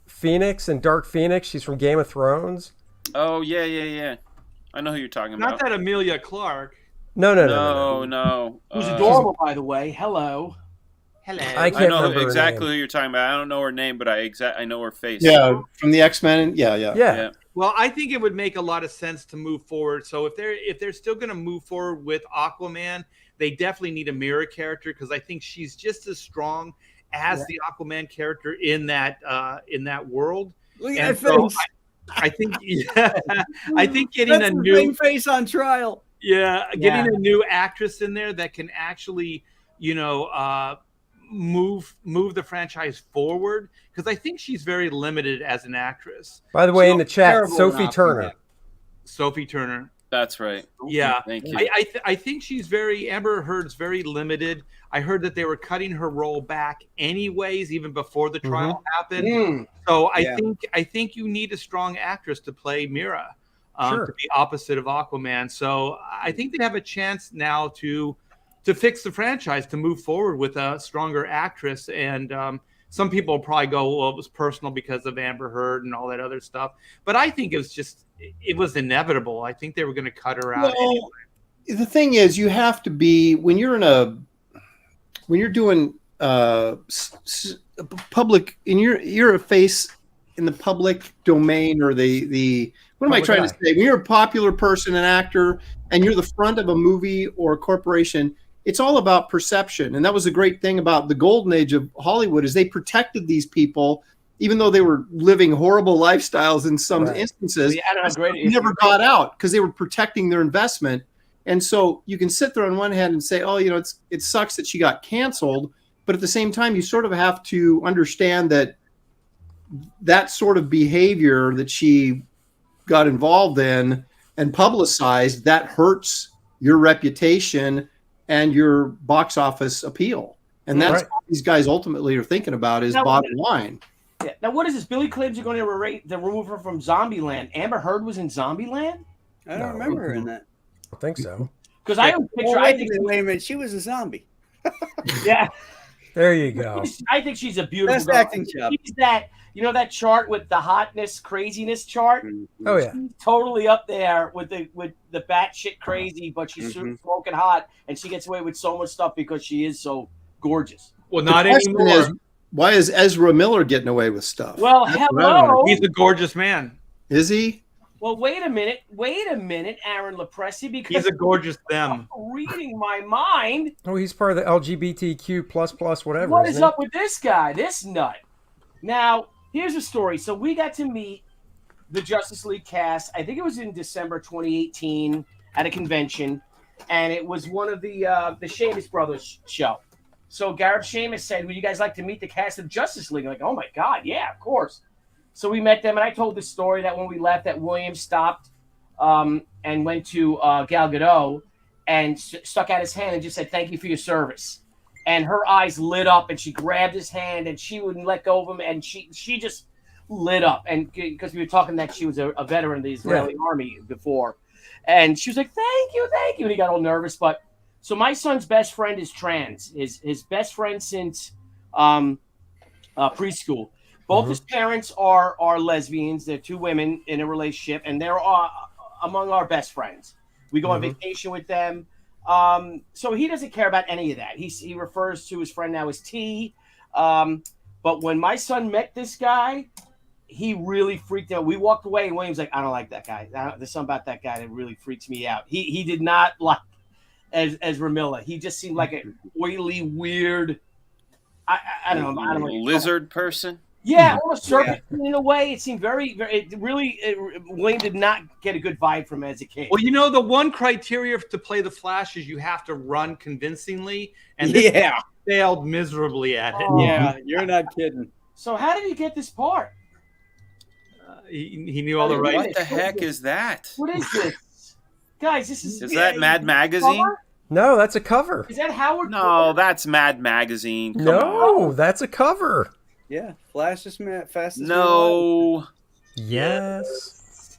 Phoenix in Dark Phoenix. She's from Game of Thrones. Oh, yeah. I know who you're talking Not about. that Amelia Clark. No. No. Who's adorable, by the way. Hello. Hello. I I can't know remember her exactly name. who you're talking about. I don't know her name, but I know her face. Yeah, from the X-Men. Yeah. Yeah. Well, I think it would make a lot of sense to move forward. So if they're still going to move forward with Aquaman, they definitely need a mirror character because I think she's just as strong as the Aquaman character in that world. Look And at that so face. I think I think getting That's a the new same face on trial. getting a new actress in there that can actually move the franchise forward because I think she's very limited as an actress. By the way, So in the chat, terrible Sophie in Turner. Sophie Turner. That's right. Yeah, Thank you. I think she's Amber Heard's very limited. I heard that they were cutting her role back anyways, even before the trial happened. So I think you need a strong actress to play Mira, to be opposite of Aquaman. So I think they have a chance now to fix the franchise, to move forward with a stronger actress. And some people will probably go, well, it was personal because of Amber Heard and all that other stuff. But I think it was inevitable. I think they were going to cut her out anyway. The thing is, you have to be when you're doing public, and you're a face in the public domain, or the what am I trying to say? When you're a popular person, an actor, and you're the front of a movie or a corporation, it's all about perception. And that was the great thing about the golden age of Hollywood, is they protected these people, even though they were living horrible lifestyles in some instances. Never got out because they were protecting their investment. And so you can sit there on one hand and say, oh, it sucks that she got canceled. But at the same time, you sort of have to understand that sort of behavior that she got involved in and publicized, that hurts your reputation and your box office appeal. And that's what these guys ultimately are thinking about, is bottom line. Yeah. Now, what is this? Billy claims you're going to remove her from Zombieland. Amber Heard was in Zombieland? I don't remember her in that. I think so. Because I don't picture. Wait a minute. She was a zombie. Yeah. There you go. I think she's a beautiful Best girl. acting job. She's that chart with the hotness, craziness chart. Oh yeah. She's totally up there with the batshit crazy, but she's smoking hot, and she gets away with so much stuff because she is so gorgeous. Well, not The question anymore. is, why is Ezra Miller getting away with stuff? Well, That's what I hello. wonder. He's a gorgeous man. Is he? Well, wait a minute, Aaron Lopresti, because He's a gorgeous them. reading my mind. Oh, he's part of the LGBTQ plus whatever. What is isn't he? up with this guy, this nut? Now, here's a story. So we got to meet the Justice League cast. I think it was in December 2018 at a convention, and it was one of the Sheamus Brothers show. So Gareth Sheamus said, would you guys like to meet the cast of Justice League? I'm like, oh my God, yeah, of course. So we met them, and I told the story that when we left, that William stopped and went to Gal Gadot and stuck out his hand and just said, thank you for your service. And her eyes lit up, and she grabbed his hand, and she wouldn't let go of him, and she just lit up. And because we were talking that she was a veteran of the Israeli army before. And she was like, thank you. And he got all nervous. But so my son's best friend is trans. His best friend since preschool. Both his parents are lesbians. They're two women in a relationship, and they're among our best friends. We go on vacation with them. So he doesn't care about any of that. He refers to his friend now as T. But when my son met this guy, he really freaked out. We walked away, and William's like, I don't like that guy. There's something about that guy that really freaks me out. He did not like Ezra Miller. He just seemed like an oily, weird. I don't know. Lizard person. Yeah, almost serpent in a way. It seemed very. Wayne did not get a good vibe from as a kid. Well, you know, the one criteria to play the Flash is you have to run convincingly, and this failed miserably at it. Yeah, you're not kidding. So how did he get this part? He knew all the right. What the heck is that? What is this, guys? This is. Is that Mad Magazine? Cover? No, that's a cover. Is that Howard? No, that's Mad Magazine. Come No, on. that's a cover. Yeah, Flash is fastest. No. Yes.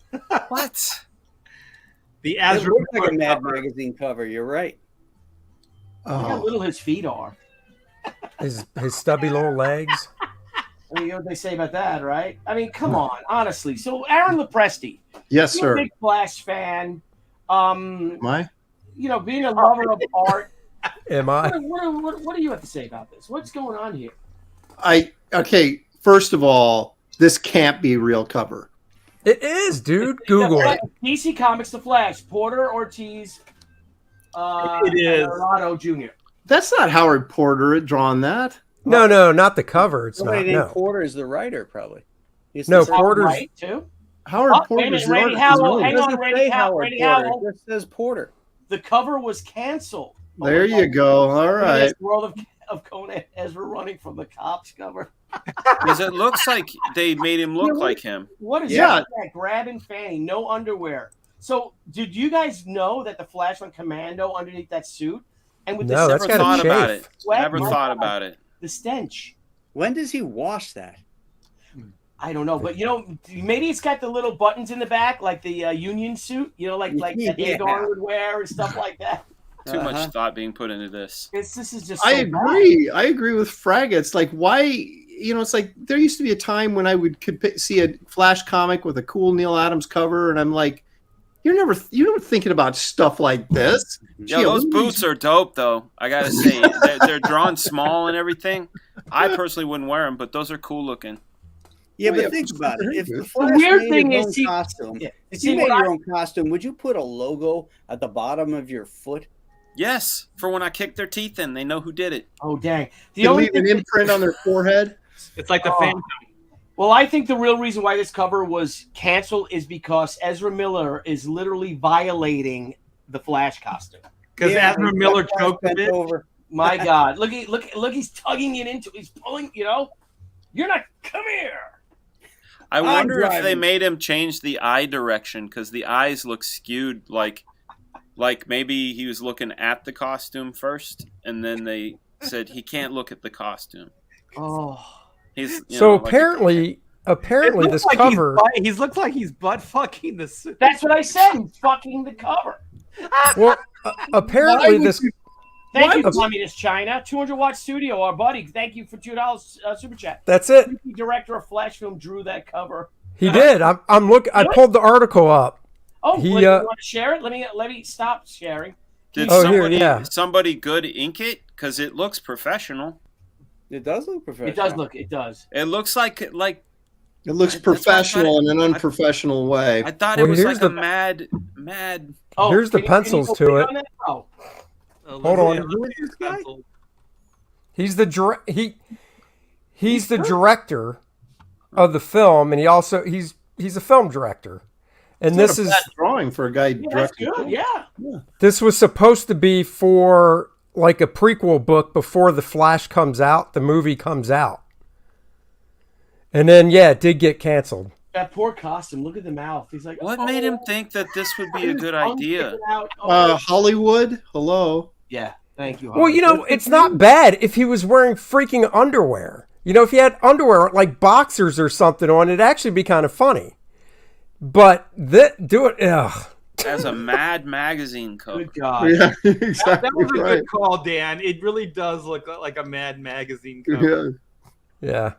What? The It Ezra looks like a Mad cover. Magazine cover. You're right. Look how little his feet are. His stubby little legs. I mean, you know what they say about that, right? I mean, come on, honestly. So, Aaron Lopresti, Yes, you're a sir. big Flash fan. Am I? You know, being a lover of art. Am I? What do you have to say about this? What's going on here? Okay. First of all, this can't be real cover. It is, dude. Google it. DC Comics, The Flash, Porter Ortiz, It is. Dorado Jr. That's not Howard Porter had drawn that. No, not the cover. It's Somebody not. named No. Porter is the writer, probably. He's No, the- Porter's- Right, too. Howard Oh, wait a Porter's minute, the Randy artist. Howell, It hang doesn't on, Randy say Howell. Howard Randy Porter. Howell. It just says Porter. The cover was canceled. There you go. All right. It's the world of Conan Ezra running from the cops cover. Because it looks like they made him look like him. What is Yeah. that? Grabbing Fanny, no underwear. So, did you guys know that the Flash went commando underneath that suit? And with No, the that's Never gotta thought about chafe. it. Sweat? Never My thought God. about it. the stench. When does he wash that? I don't know, but you know, maybe it's got the little buttons in the back, like the Union suit. You know, like that Yeah. Adorn would wear and stuff like that. Too much thought being put into this. This is just. So I agree. I agree with Fraga. It's like, why? It's like there used to be a time when I could see a Flash comic with a cool Neil Adams cover, and I'm like, you're never thinking about stuff like this. Yo, those boots are dope, though. I gotta say, they're drawn small and everything. I personally wouldn't wear them, but those are cool looking. Yeah, Oh, but yeah. think about it. If the The Flash weird made thing his is, own costume, yeah, if see, you made what your own costume, would you put a logo at the bottom of your foot? Yes, for when I kick their teeth in, they know who did it. Oh dang! The They only leave an thing, imprint on their forehead. It's like the Oh. Phantom. well, I think the real reason why this cover was canceled is because Ezra Miller is literally violating the Flash costume. Because Yeah, Ezra he's Miller got choked a bent bit. over. My God, look! He's tugging it into. He's pulling. You know, you're not. Come here. I wonder if they driving. made him change the eye direction because the eyes look skewed, like maybe he was looking at the costume first, and then they said he can't look at the costume. Oh. He's So like apparently It this looks like cover. He's looked like he's butt fucking the suit. That's what I said. He's fucking the cover. Well, apparently this. Thank you, What? Communist China. 200-watt studio, our buddy. Thank you for $2 super chat. That's it. The director of Flash Film drew that cover. He did. I'm look. I pulled the article up. Oh, He, you want to share it? Let me stop sharing. Did Oh, here, somebody, yeah. somebody good ink it? Because it looks professional. It does look professional. It does look. It does. It looks like It looks That's what I professional thought in an unprofessional way. I thought Well, it was here's like a the- mad. Oh, Here's the can you pencils go to big it. on that? Oh, Hold on. Who is this guy? He's the he's the director of the film, and he's a film director. And It's this not a is bad drawing for a guy yeah, that's directing. good. Yeah. this was supposed to be for like a prequel book before the Flash comes out, the movie comes out. And then it did get canceled. That poor costume. Look at the mouth. He's like, What made him think that this would be a good idea? Hollywood, hello. Yeah. Thank you. Well, it's not bad if he was wearing freaking underwear. If he had underwear like boxers or something on, it'd actually be kind of funny. But do it. Ugh. As a Mad Magazine cover. Good God. Yeah, That exactly was a right. good call, Dan. It really does look like a Mad Magazine cover. Yeah.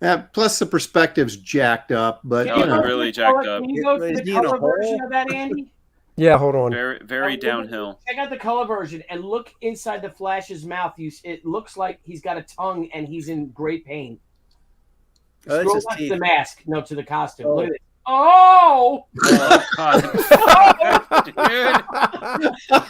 Yeah. Plus the perspective's jacked up, but Oh, you know. really jacked up. Can you go to Is the he in a color hole? version of that, Andy? Yeah, hold on. Very downhill. Check out the color version and look inside the Flash's mouth. It looks like he's got a tongue and he's in great pain. Oh, that's Scroll his up to teeth. the mask. No, to the costume. Oh. Look at it. Oh! Oh, God. Dude.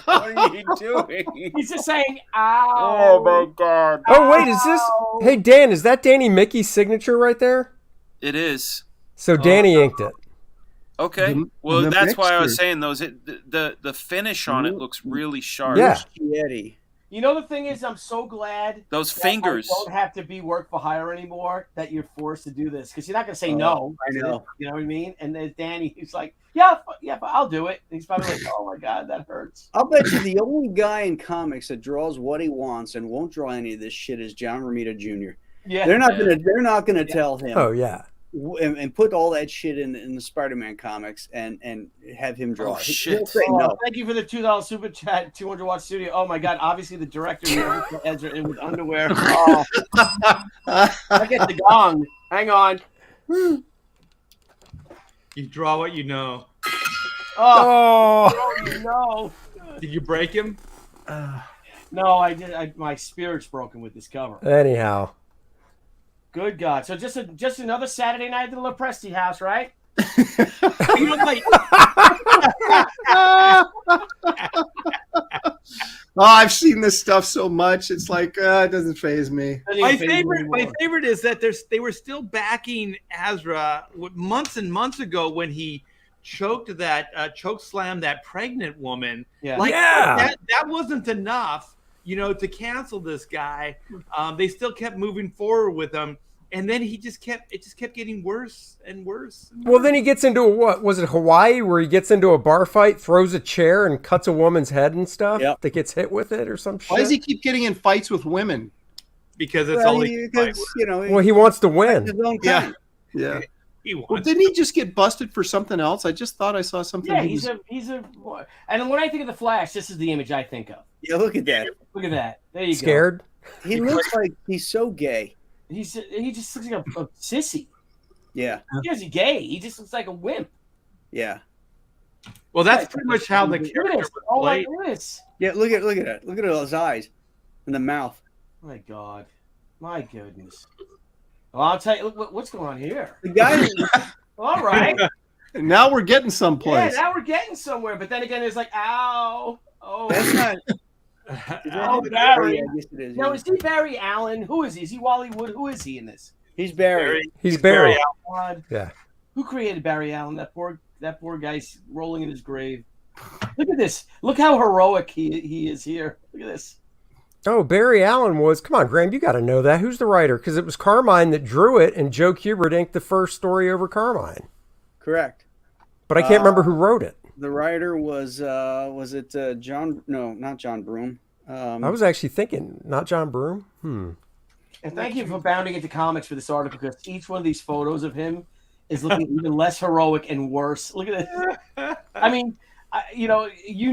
What are you doing? He's just saying, ow. Oh, my God. Oh, wait, is this? Hey, Dan, is that Danny Mickey's signature right there? It is. So Danny inked it. Okay. The- Well, the that's why I was mixture. saying the finish on it looks really sharp. Yeah. Yeti. You know, the thing is, I'm so glad Those that fingers. I don't have to be work for hire anymore, that you're forced to do this. Because you're not going to say no. I know. You know what I mean? And then Danny, he's like, yeah, but I'll do it. And he's probably like, oh, my God, that hurts. I'll bet you the only guy in comics that draws what he wants and won't draw any of this shit is John Romita Jr. Yeah. They're not gonna tell him Oh, yeah. and put all that shit in the Spider-Man comics and have him draw. Oh, it. shit. He'll say Oh, no. thank you for the $2 super chat, 200 watt studio. Oh my God! Obviously, the director never put Ezra in with underwear. Oh. I get the gong. Hang on. You draw what you know. Oh, Oh. no! Did you break him? No, I did. My spirit's broken with this cover. Anyhow. Good God! So just another Saturday night at the Lopresti house, right? You know, like, Oh, I've seen this stuff so much. It's like it doesn't faze me. my favorite is that they were still backing Ezra months and months ago when he choke slammed that pregnant woman. Yeah. Like Yeah. that wasn't enough, to cancel this guy. They still kept moving forward with him, and then it just kept getting worse and worse. And Well, worse. then he gets into what was it, Hawaii, where he gets into a bar fight, throws a chair, and cuts a woman's head and stuff Yep. that gets hit with it or some shit. Why does he keep getting in fights with women? because it's Well, all he can fight with. Well, he wants to win. his own Yeah. kind. Yeah. He Well, wants. didn't he just get busted for something else? I just thought I saw something. Yeah, he he's was- a. And when I think of the Flash, this is the image I think of. Yeah, look at that. Look at that. There you Scared? He looks like he's so gay. go. He just looks like a sissy. Yeah, He isn't gay. He just looks like a wimp. yeah, Well, that's pretty much how the Look at character this. was Oh my played. goodness. yeah. Look at it. Look at those eyes and the mouth. My God. My goodness. Well, I'll tell you. Look, what's going on here? The guy. All right. Now we're getting Yeah, someplace. now we're getting somewhere. But then again, it's like, ow. Oh. That's not. Is Oh, that Barry. Yeah, I guess it is. Now, yeah. is he Barry Allen? Who is he? Is he Wally Wood? Who is he in this? He's Barry. He's Barry. God. Yeah. Who created Barry Allen? That poor guy's rolling in his grave. Look at this. Look how heroic he is here. Look at this. Oh, Barry Allen was. Come on, Graham, you got to know that. Who's the writer? Because it was Carmine that drew it, and Joe Kubert inked the first story over Carmine. Correct. But I can't remember who wrote it. The writer was it John? No, not John Broom. I was actually thinking, not John Broom. And thank you for bounding into comics for this article, because each one of these photos of him is looking even less heroic and worse. Look at this. I mean, you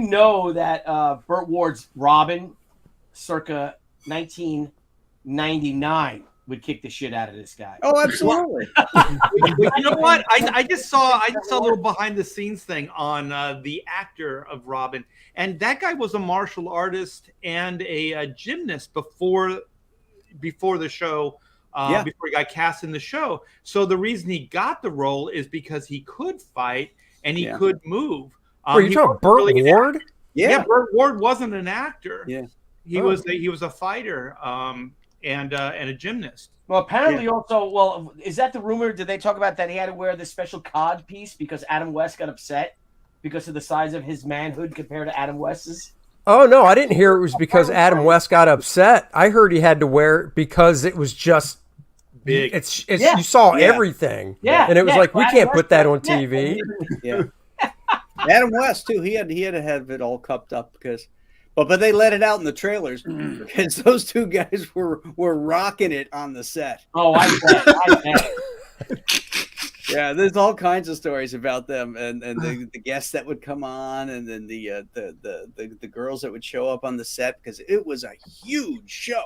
know that Burt Ward's Robin, circa 1999, would kick the shit out of this guy. Oh, absolutely. You know what? I just saw a little behind the scenes thing on the actor of Robin, and that guy was a martial artist and a gymnast before the show. Yeah. Before he got cast in the show. So the reason he got the role is because he could fight and he Yeah. could move. Were you he talking wasn't Burt really an Ward? actor. Yeah. Yeah, Burt Ward wasn't an actor. Yeah. He Oh. was a fighter and a gymnast. Well, apparently also, well, is that the rumor? Did they talk about that he had to wear this special cod piece because Adam West got upset because of the size of his manhood compared to Adam West's? Oh, no, I didn't hear it was because Adam West got upset. I heard he had to wear it because it was just Big. It's Yeah. You saw Yeah. everything. Yeah, And it was yeah, like, we Adam can't West put that got on upset. TV. Yeah. Adam West too. He had to have it all cupped up but they let it out in the trailers because those two guys were rocking it on the set. Oh, I bet. Yeah, there's all kinds of stories about them and the guests that would come on and then the girls that would show up on the set because it was a huge show.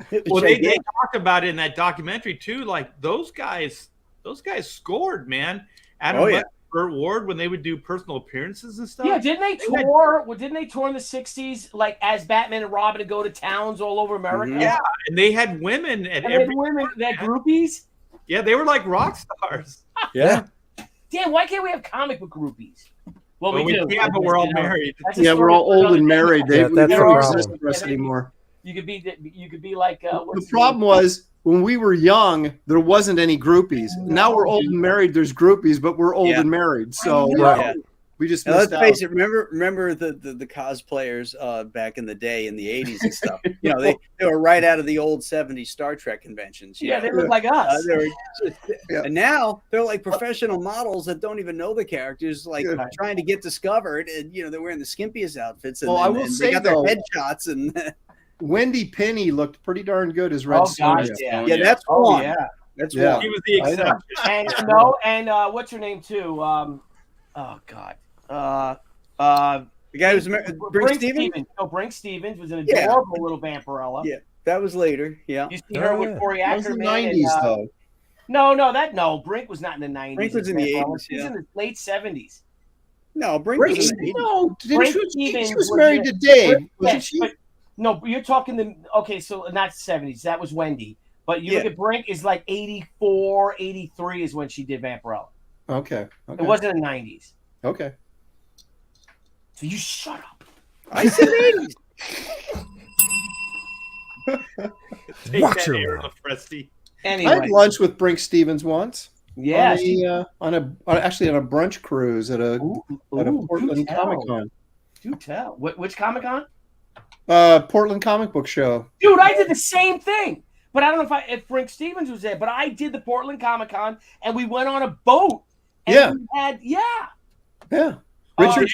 It was Well, they gigantic. talked about it in that documentary too. Like those guys scored, man. Adam Oh, yeah. West, Burt Ward, when they would do personal appearances and stuff. Yeah, didn't they tour in the 60s, like as Batman and Robin to go to towns all over America? Mhm. Yeah, and they had women at And they had every. women, they had groupies. Yeah, they were like rock stars. Yeah. Dan, why can't we have comic book groupies? Well, we do. Yeah, but we're all married. Yeah, we're all old and married. They that's the don't problem. exist for us anymore. You could be like. The problem was when we were young, there wasn't any groupies. Now we're old and married. There's groupies, but we're old and married. So we just now, let's missed face out. it. Remember the cosplayers back in the day in the 80s and stuff. You know, they were right out of the old 70s Star Trek conventions. Yeah, they look like us. And now they're like professional models that don't even know the characters, like trying to get discovered. And you know, they're wearing the skimpiest outfits. And, I will say they got though, their headshots and. Wendy Penny looked pretty darn good as Red Sonja. Yeah, that's one. Yeah, that's one. He was the exception. And what's her name too? Oh God. The guy who's Brink Stevens. No, Brink Stevens was an adorable little Vampirella. Yeah, that was later. Yeah, you see her with Corey That was Ackerman. the 90s though. No, Brink was not in the 90s. Brink was in the 80s. She's in the late 70s. No, Brink was in the 80s. No, Brink she was married to Dave, wasn't she? No, you're talking so not 70s. That was Wendy. But you look at Brink is like 84, 83 is when she did Vampirella. Okay. It wasn't in the 90s. Okay. So you shut up. I said 80s. Watch your mouth. Lopresti. Anyway. I had lunch with Brink Stevens once. Yeah. On a brunch cruise at a Portland Comic Con. Do tell. Which Comic Con? Portland Comic Book Show. Dude, I did the same thing. But I don't know if Brink Stevens was there, but I did the Portland Comic Con and we went on a boat. And we had, Richard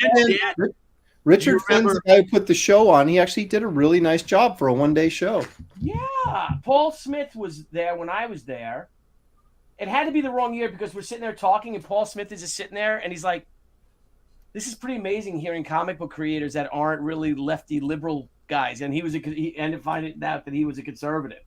Finn's the guy who put the show on. He actually did a really nice job for a one-day show. Yeah. Paul Smith was there when I was there. It had to be the wrong year because we're sitting there talking and Paul Smith is just sitting there and he's like, this is pretty amazing hearing comic book creators that aren't really lefty liberal guys. And he ended up finding out that he was a conservative.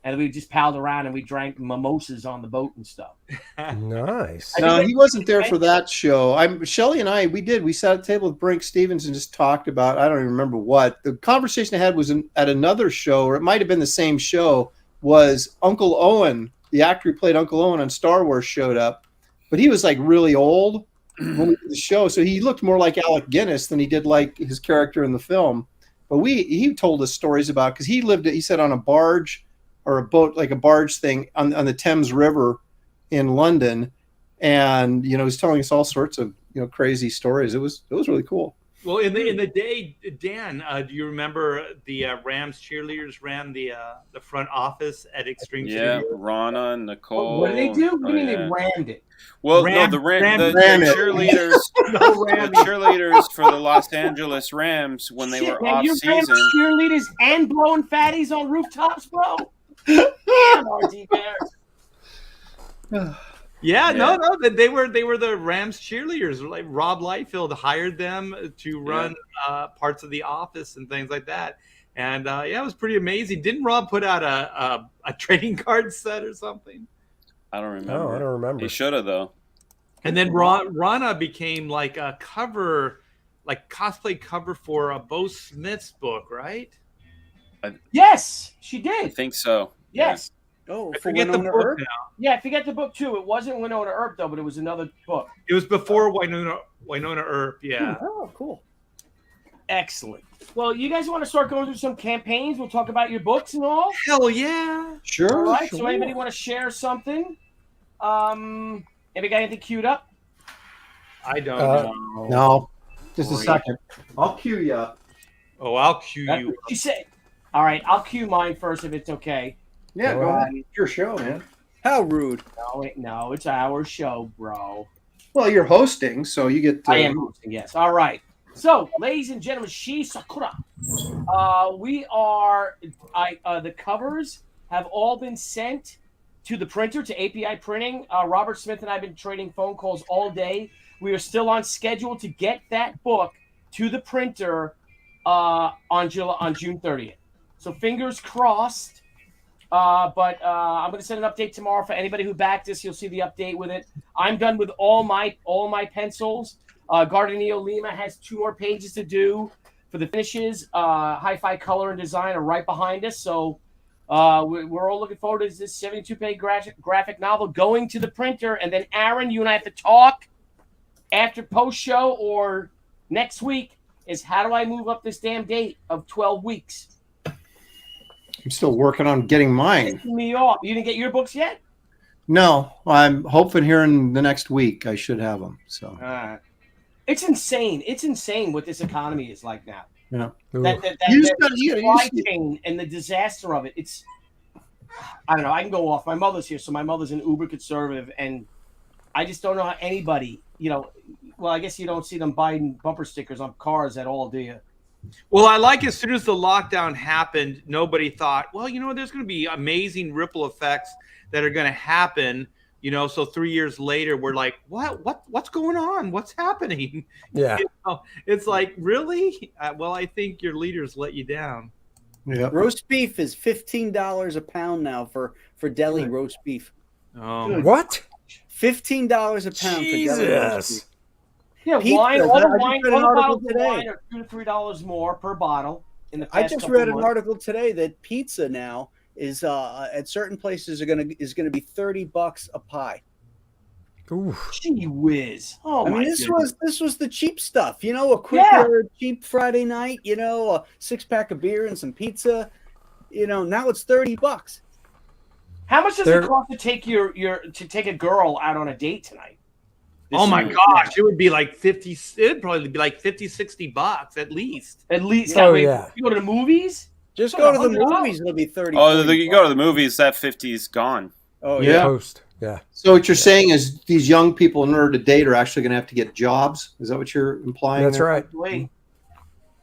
And we just palled around and we drank mimosas on the boat and stuff. Nice. No, he wasn't there for that show. Shelley and I, we sat at a table with Brink Stevens and just talked about, I don't even remember what. The conversation I had was at another show, or it might have been the same show, was Uncle Owen, the actor who played Uncle Owen on Star Wars, showed up. But he was like really old when we did the show. So he looked more like Alec Guinness than he did like his character in the film. But he told us stories about, because he said on a barge, or a boat, like a barge thing on the Thames River in London. And, he's telling us all sorts of, crazy stories. It was really cool. Well, in the day, Dan, do you remember the Rams cheerleaders ran the front office at Extreme City? Yeah, Rana and Nicole. What did they do? What do you mean they rammed it? Well, the cheerleaders, the cheerleaders for the Los Angeles Rams when they were off season. Cheerleaders and blowing fatties on rooftops, bro. Damn, RD Bear. No, they were the Rams cheerleaders. Like Rob Liefeld hired them to run parts of the office and things like that. And it was pretty amazing. Didn't Rob put out a trading card set or something? I don't remember. No, I don't remember. He should have though. And then Rana became like a cover, like cosplay cover for a Bo Smith's book, right? Yes, she did. I think so. Yes. Yeah. Oh, I forget the book now. Yeah, I forget the book too. It wasn't Winona Earp though, but it was another book. It was before Winona Earp. Yeah. Oh, cool. Excellent. Well, you guys want to start going through some campaigns? We'll talk about your books and all. Hell yeah. Sure. All right. Sure. So, anybody want to share something? Anybody got anything queued up? I don't know. No. Just a second. I'll cue you up. Oh, I'll cue That's you. what you say. All right, I'll cue mine first if it's okay. Yeah, go ahead. It's your show, man. How rude. No, it's our show, bro. Well, you're hosting, so you get to... I am hosting, yes. All right. So, ladies and gentlemen, Sakura. We are... the covers have all been sent to the printer, to API Printing. Robert Smith and I have been trading phone calls all day. We are still on schedule to get that book to the printer on June 30th. So fingers crossed. But I'm going to send an update tomorrow for anybody who backed us. You'll see the update with it. I'm done with all my pencils. Gardenio Lima has 2 more pages to do for the finishes. Hi-Fi Color and Design are right behind us. So We're all looking forward to this 72-page graphic novel going to the printer. And then, Aaron, you and I have to talk after post-show or next week is how do I move up this damn date of 12 weeks? I'm still working on getting mine. Me off. You didn't get your books yet? No, I'm hoping here in the next week I should have them. So it's insane. It's insane what this economy is like now. Yeah. That supply chain and the disaster of it. It's, I don't know. I can go off. My mother's here, so my mother's an uber conservative, and I just don't know how anybody, well, I guess you don't see them Biden bumper stickers on cars at all, do you? Well, I like as soon as the lockdown happened, nobody thought, well, there's going to be amazing ripple effects that are going to happen. So 3 years later, we're like, what's going on? What's happening? Yeah. It's like, really? Well, I think your leaders let you down. Yeah. Roast beef is $15 a pound now for deli roast beef. Oh, what? $15 a pound for deli roast beef. Yeah, Pizza, wine. All the I wine, just read all an the article bottles of today. wine are $2 to $3 more per bottle. I just read an article today that pizza now is at certain places is gonna be $30 a pie. Ooh. Gee whiz! Oh, I mean, this was the cheap stuff, a quicker, cheap Friday night, a 6-pack of beer and some pizza. Now it's $30. How much does it cost to take to take a girl out on a date tonight? Oh my gosh, it would be like 50. It'd probably be like $50-$60 at least. At least. Oh yeah. You go to the movies. Just go to the movies. It'll be $30. Oh, you go to the movies. That 50's gone. Oh Yeah. Post. Yeah. So what you're saying is these young people, in order to date, are actually going to have to get jobs. Is that what you're implying? That's there? right. Wait.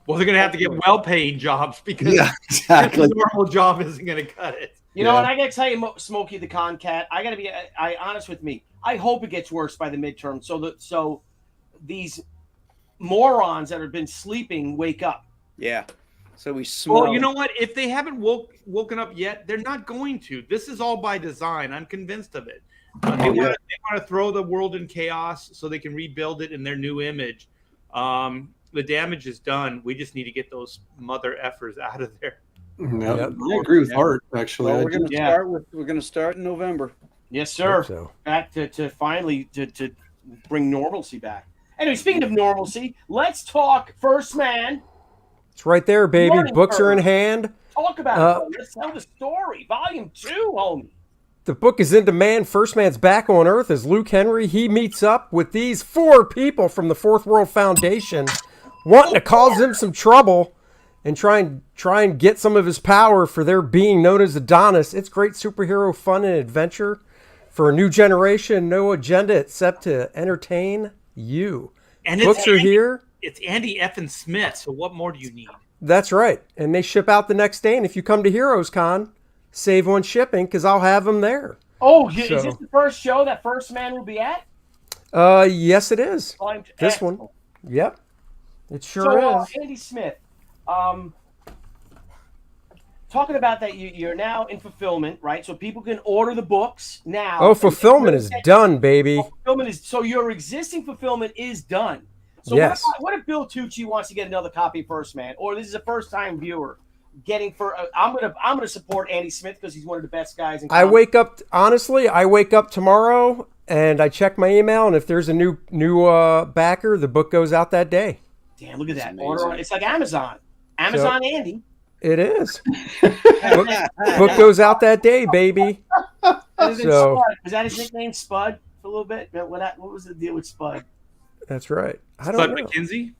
Well, they're going to have to get well-paid jobs because exactly. the normal job isn't going to cut it. You know what? I got to tell you, Smokey the Con Cat, I got to be honest with me. I hope it gets worse by the midterm so these morons that have been sleeping wake up. Yeah. So we smell. Well, you know what? If they haven't woken up yet, they're not going to. This is all by design. I'm convinced of it. They want to throw the world in chaos so they can rebuild it in their new image. The damage is done. We just need to get those mother effers out of there. Yep. I agree with Art, actually. Well, we're going to start in November. Yes, sir. So. Back to finally to bring normalcy back. Anyway, speaking of normalcy, let's talk First Man. It's right there, baby. Morning Books are in Bird. hand. Talk about it. Let's tell the story. Volume 2, homie. The book is in demand. First Man's back on Earth as Luke Henry. He meets up with these 4 people from the Fourth World Foundation wanting to cause him some trouble and try and get some of his power for their being known as Adonis. It's great superhero fun and adventure for a new generation. No agenda except to entertain you. And Books are here. It's Andy Effin Smith, so what more do you need? That's right. And they ship out the next day. And if you come to Heroes Con, save on shipping because I'll have them there. Oh, is this the first show that First Man will be at? Yes, it is. This Excellent. one. Yep. It sure is. Andy Smith, talking about that you're now in fulfillment, right? So people can order the books now. Oh, fulfillment is done, baby. So your existing fulfillment is done. So yes. What if Bill Tucci wants to get another copy of First Man, or this is a first-time viewer getting I'm gonna support Andy Smith because he's one of the best guys in comics. I wake up tomorrow and I check my email, and if there's a new backer, the book goes out that day. Damn, look at that. Order. It's like Amazon. Andy. It is. book goes out that day, baby. Is that his nickname, Spud, for a little bit? What was the deal with Spud? That's right. I don't Spud know. McKenzie?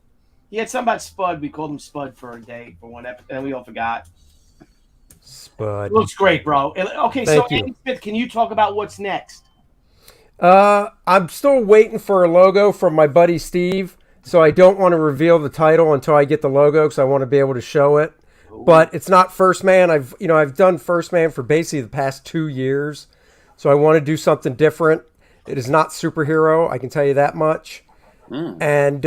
He had something about Spud. We called him Spud for a day for one episode, and we all forgot. Spud. Looks great, bro. Okay, Thank you. Andy Smith, can you talk about what's next? I'm still waiting for a logo from my buddy Steve, so I don't want to reveal the title until I get the logo because I want to be able to show it. Ooh. But it's not First Man. I've done First Man for basically the past 2 years, so I want to do something different. It is not superhero, I can tell you that much. And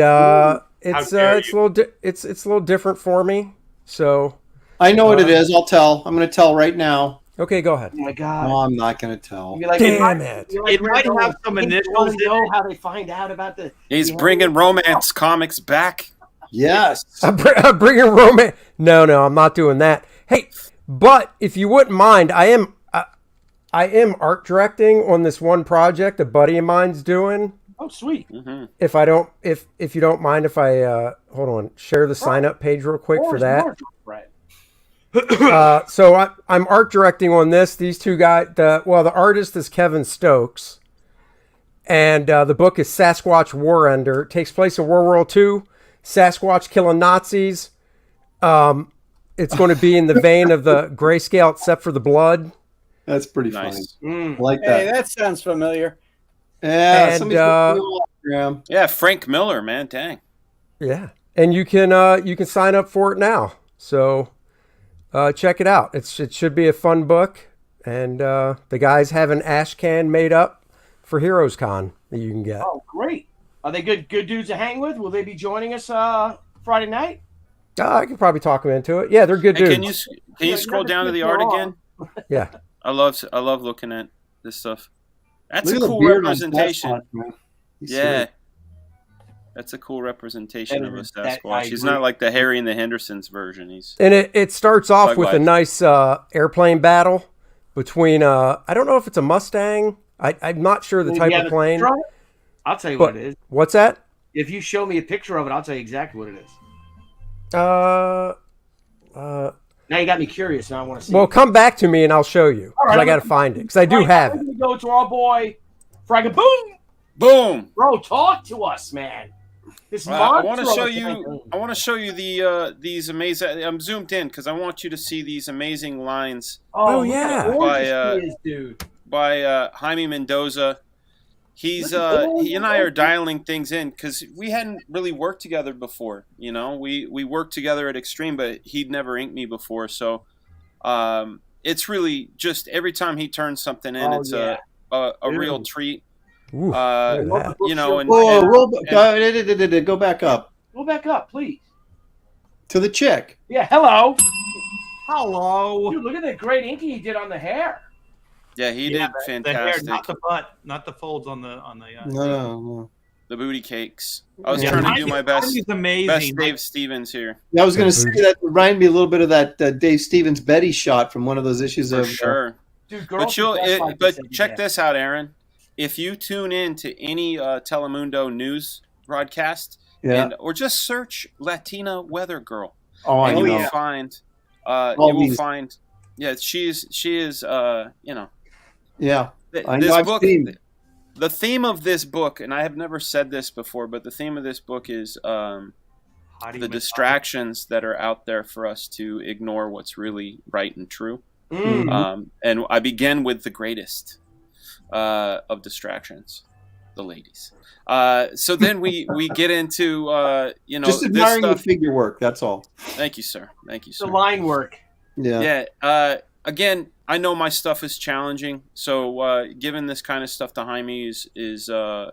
it's a little different for me. So I know what it is. I'll tell. I'm going to tell right now. Okay, go ahead. Oh my God! No, I'm not going to tell. Damn it! It might have some initials. Know how they find out about the? He's bringing romance comics back. Yes. I'm bringing romance. No, I'm not doing that. Hey, But if you wouldn't mind, I am art directing on this one project a buddy of mine's doing. Oh, sweet. Mm-hmm. If you don't mind, if I hold on, share the sign up page real quick for that. So I'm art directing on this. These two guys. The artist is Kevin Stokes, and the book is Sasquatch War Ender. It takes place in World War II. Sasquatch killing Nazis. It's going to be in the vein of the Grayscale, except for the blood. That's pretty Nice. funny. I like that. Hey, that sounds familiar. Yeah, And, somebody's got the autogram. Yeah, Frank Miller, man, dang. Yeah, and you can sign up for it now. So check it out. It should be a fun book, and the guys have an ash can made up for Heroes Con that you can get. Oh, great. Are they good dudes to hang with? Will they be joining us Friday night? I could probably talk them into it. Yeah, they're good Hey, dudes. can you scroll down to the art again? Yeah. I love looking at this stuff. That's Look a at the cool beard on representation. Sasquatch, man. He's Yeah. sweet. That's a cool representation of a That- I Sasquatch. He's agree. not like the Harry and the Hendersons version. He's And it starts off Bug with a life. nice airplane battle between I don't know if it's a Mustang. I'm not sure the Will you type have of a plane. picture of it? I'll tell you But what it is. what's that? If you show me a picture of it, I'll tell you exactly what it is. Now you got me curious, and I want to see. Well, come back to me and I'll show you. 'Cause All right, I got to find it because I do Right, have we're it. gonna go to our boy Fraga. Boom, boom. bro, talk to us, man. This I want to monster show of a you. thing. I want to show you these amazing. I'm zoomed in because I want you to see these amazing lines Oh, look yeah. how gorgeous By, he is, dude. by Jaime Mendoza. He's he and I are dialing things in because we hadn't really worked together before. You know, we worked together at Extreme, but he'd never inked me before. So it's really just every time he turns something in, Oh, it's yeah. a real treat. Ooh, look at that. You know, and, Whoa, and- go back up Go back up, please. to the chick. Yeah, hello. Hello. Dude, look at that great inky he did on the hair. yeah, he Yeah, did The hair, fantastic. not the butt, not the folds on the. No. The booty cakes. I was Yeah. trying to do my best. He's amazing. Best Dave Stevens here. I was going to say that reminded me a little bit of that Dave Stevens Betty shot from one of those issues For of. sure. Dude, girls But you'll. should dress like But this every check day. this out, Aaron. If you tune in to any Telemundo news broadcast, Yeah. or just search Latina weather girl, Oh, and you know. will find. All You will these- find. Yeah, she is. You know. Yeah. I know. This I've book. seen. The theme of this book, and I have never said this before, but the theme of this book is the distractions that are out there for us to ignore what's really right and true. Mm. And I begin with the greatest of distractions, the ladies. So then we get into Just this admiring the stuff. figure work. That's all. Thank you, sir. Thank you, The sir. line work. Yeah. Yeah. Again, I know my stuff is challenging, so giving this kind of stuff to Jaime is a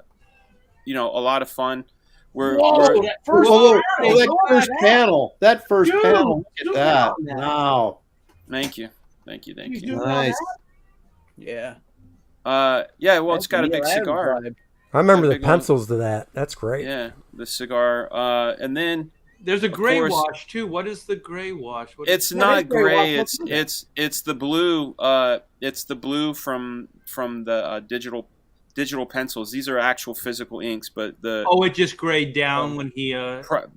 lot of fun. Whoa, We're that first Whoa, panel, that go first on panel. That first Dude, panel. Look zoom at that. in on that. Wow. thank you. You You. zoom in on Nice. that? Yeah. Yeah. Well, it's got a big Neil Adams cigar. vibe. I remember the Big one. pencils to that. That's great. Yeah, the cigar. And then There's a gray course. wash too. What is the gray wash? What it's is Yeah, not that's very gray. well It's the blue. It's the blue from the digital pencils. These are actual physical inks, but the Oh, it just grayed down when he.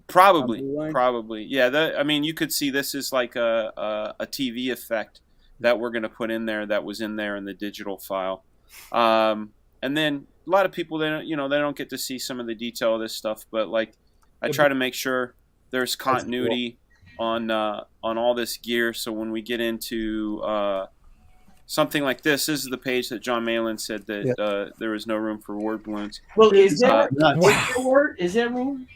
probably Blue line? probably yeah. I mean, you could see this is like a TV effect that we're going to put in there that was in there in the digital file. And then a lot of people they don't get to see some of the detail of this stuff, but like I try to make sure there's continuity on all this gear. So when we get into something like this is the page that John Malin said that there was no room for word balloons. Well, is there, Nuts. is there room?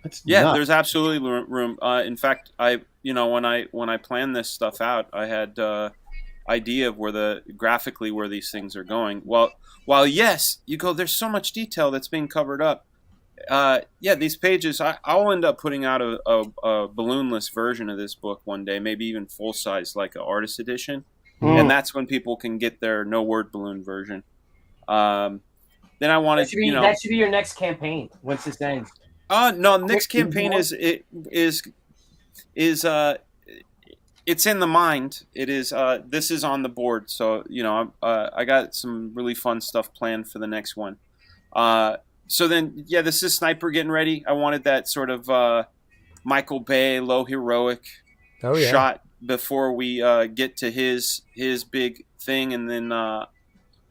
That's Yeah, nuts. there's absolutely room. In fact, when I planned this stuff out, I had idea of graphically where these things are going. While yes, you go, there's so much detail that's being covered up. These pages, I'll end up putting out a balloonless version of this book one day, maybe even full size, like an artist edition, and that's when people can get their no word balloon version. Then I wanted, That should be your next campaign once this ends. no, next campaign is it's in the mind. It is. This is on the board. So I got some really fun stuff planned for the next one. So then, this is Sniper getting ready. I wanted that sort of Michael Bay low heroic shot before we get to his big thing, and then I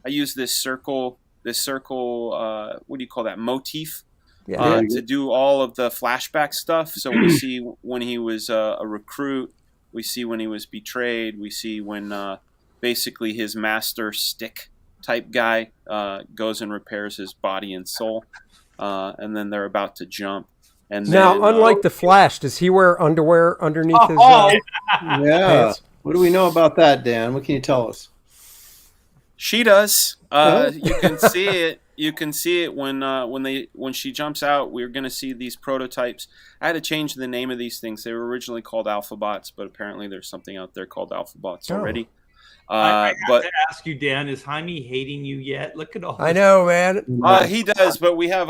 use this circle. What do you call that? Motif. To do all of the flashback stuff. So we see when he was a recruit. We see when he was betrayed. We see when basically his master stick type guy goes and repairs his body and soul. And then they're about to jump. And now, then, unlike the Flash, does he wear underwear underneath his pants? What do we know about that, Dan? What can you tell us? She does. You can see it. You can see it when she jumps out. We're going to see these prototypes. I had to change the name of these things. They were originally called Alphabots, but apparently there's something out there called Alphabots already. I have to ask you, Dan, is Jaime hating you yet? Look at all. I know, man. He does, but we have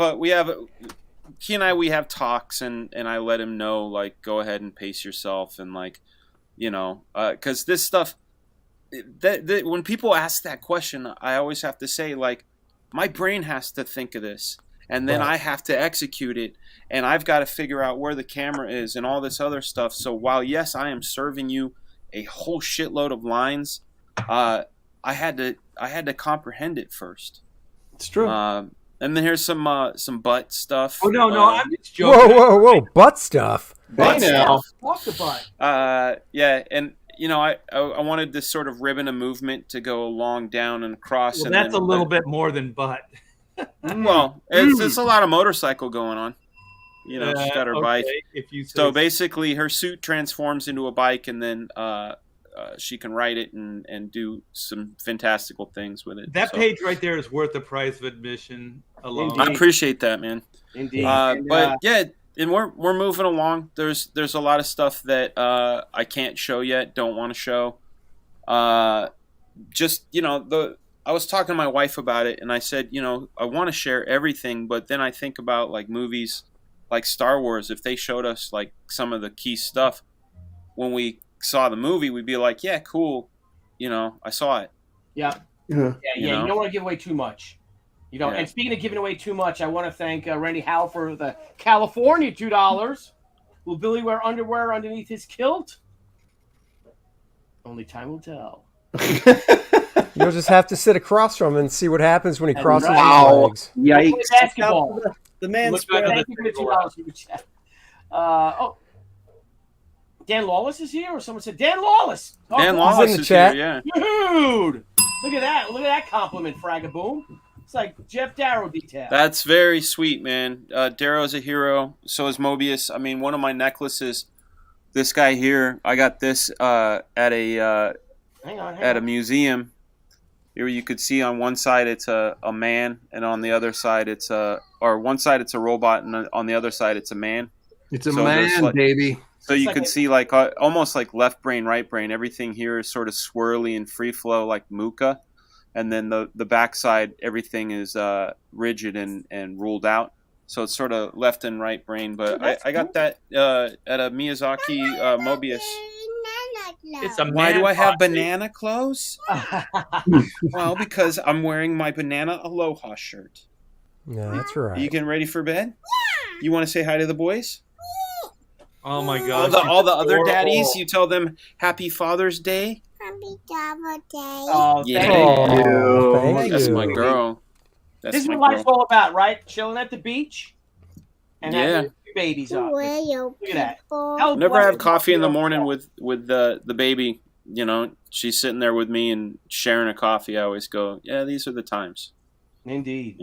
talks, and I let him know, like, go ahead and pace yourself, and because this stuff. That when people ask that question, I always have to say, like, my brain has to think of this, and then I have to execute it, and I've got to figure out where the camera is and all this other stuff. So while, yes, I am serving you a whole shitload of lines, I had to comprehend it first. It's true. And then here's some butt stuff. Oh no, I'm just joking. Whoa, butt stuff. Butt stuff. Walk the butt. And I wanted this sort of ribbon of movement to go along, down, and across. Well, and that's a little bit more than butt. Well, it's a lot of motorcycle going on. She's got her bike. So basically, her suit transforms into a bike, and then she can ride it and do some fantastical things with it. That page right there is worth the price of admission alone. I appreciate that, man. Indeed. And we're moving along. There's a lot of stuff that I can't show yet, don't want to show. I was talking to my wife about it, and I said, I want to share everything, but then I think about like movies like Star Wars. If they showed us like some of the key stuff when we saw the movie, we'd be like, yeah, cool. I saw it. Yeah. You don't want to give away too much. And speaking of giving away too much, I want to thank Randy Howe for the California $2. Will Billy wear underwear underneath his kilt? Only time will tell. You'll just have to sit across from him and see what happens when he crosses his legs. Yikes. Basketball. The man's Thank you for the $2 super chat. Dan Lawless is here, or someone said Dan Lawless. Dan Lawless in the is chat. here, yeah. Dude, look at that! Look at that compliment, Fraga Boom. It's like Jeff Darrow detail. That's very sweet, man. Darrow's a hero. So is Mobius. I mean, one of my necklaces. This guy here, I got this at a museum. Here you could see on one side it's a man, and on the other side it's one side it's a robot, and on the other side it's a man. It's a man, baby. So you can see like almost like left brain, right brain. Everything here is sort of swirly and free flow like Muka. And then the backside, everything is rigid and ruled out. So it's sort of left and right brain. But I got that at a Miyazaki Mobius. Why do I have banana clothes? Well, because I'm wearing my banana aloha shirt. Yeah, that's right. Are you getting ready for bed? You want to say hi to the boys? Oh my God! All the other daddies, you tell them Happy Father's Day. Happy Father's Day. Oh, Yeah. Thank you. That's my girl. This is what life's all about, right? Chilling at the beach and having babies up. Look at that. Never have coffee in the morning with the baby. She's sitting there with me and sharing a coffee. I always go, yeah, these are the times. Indeed.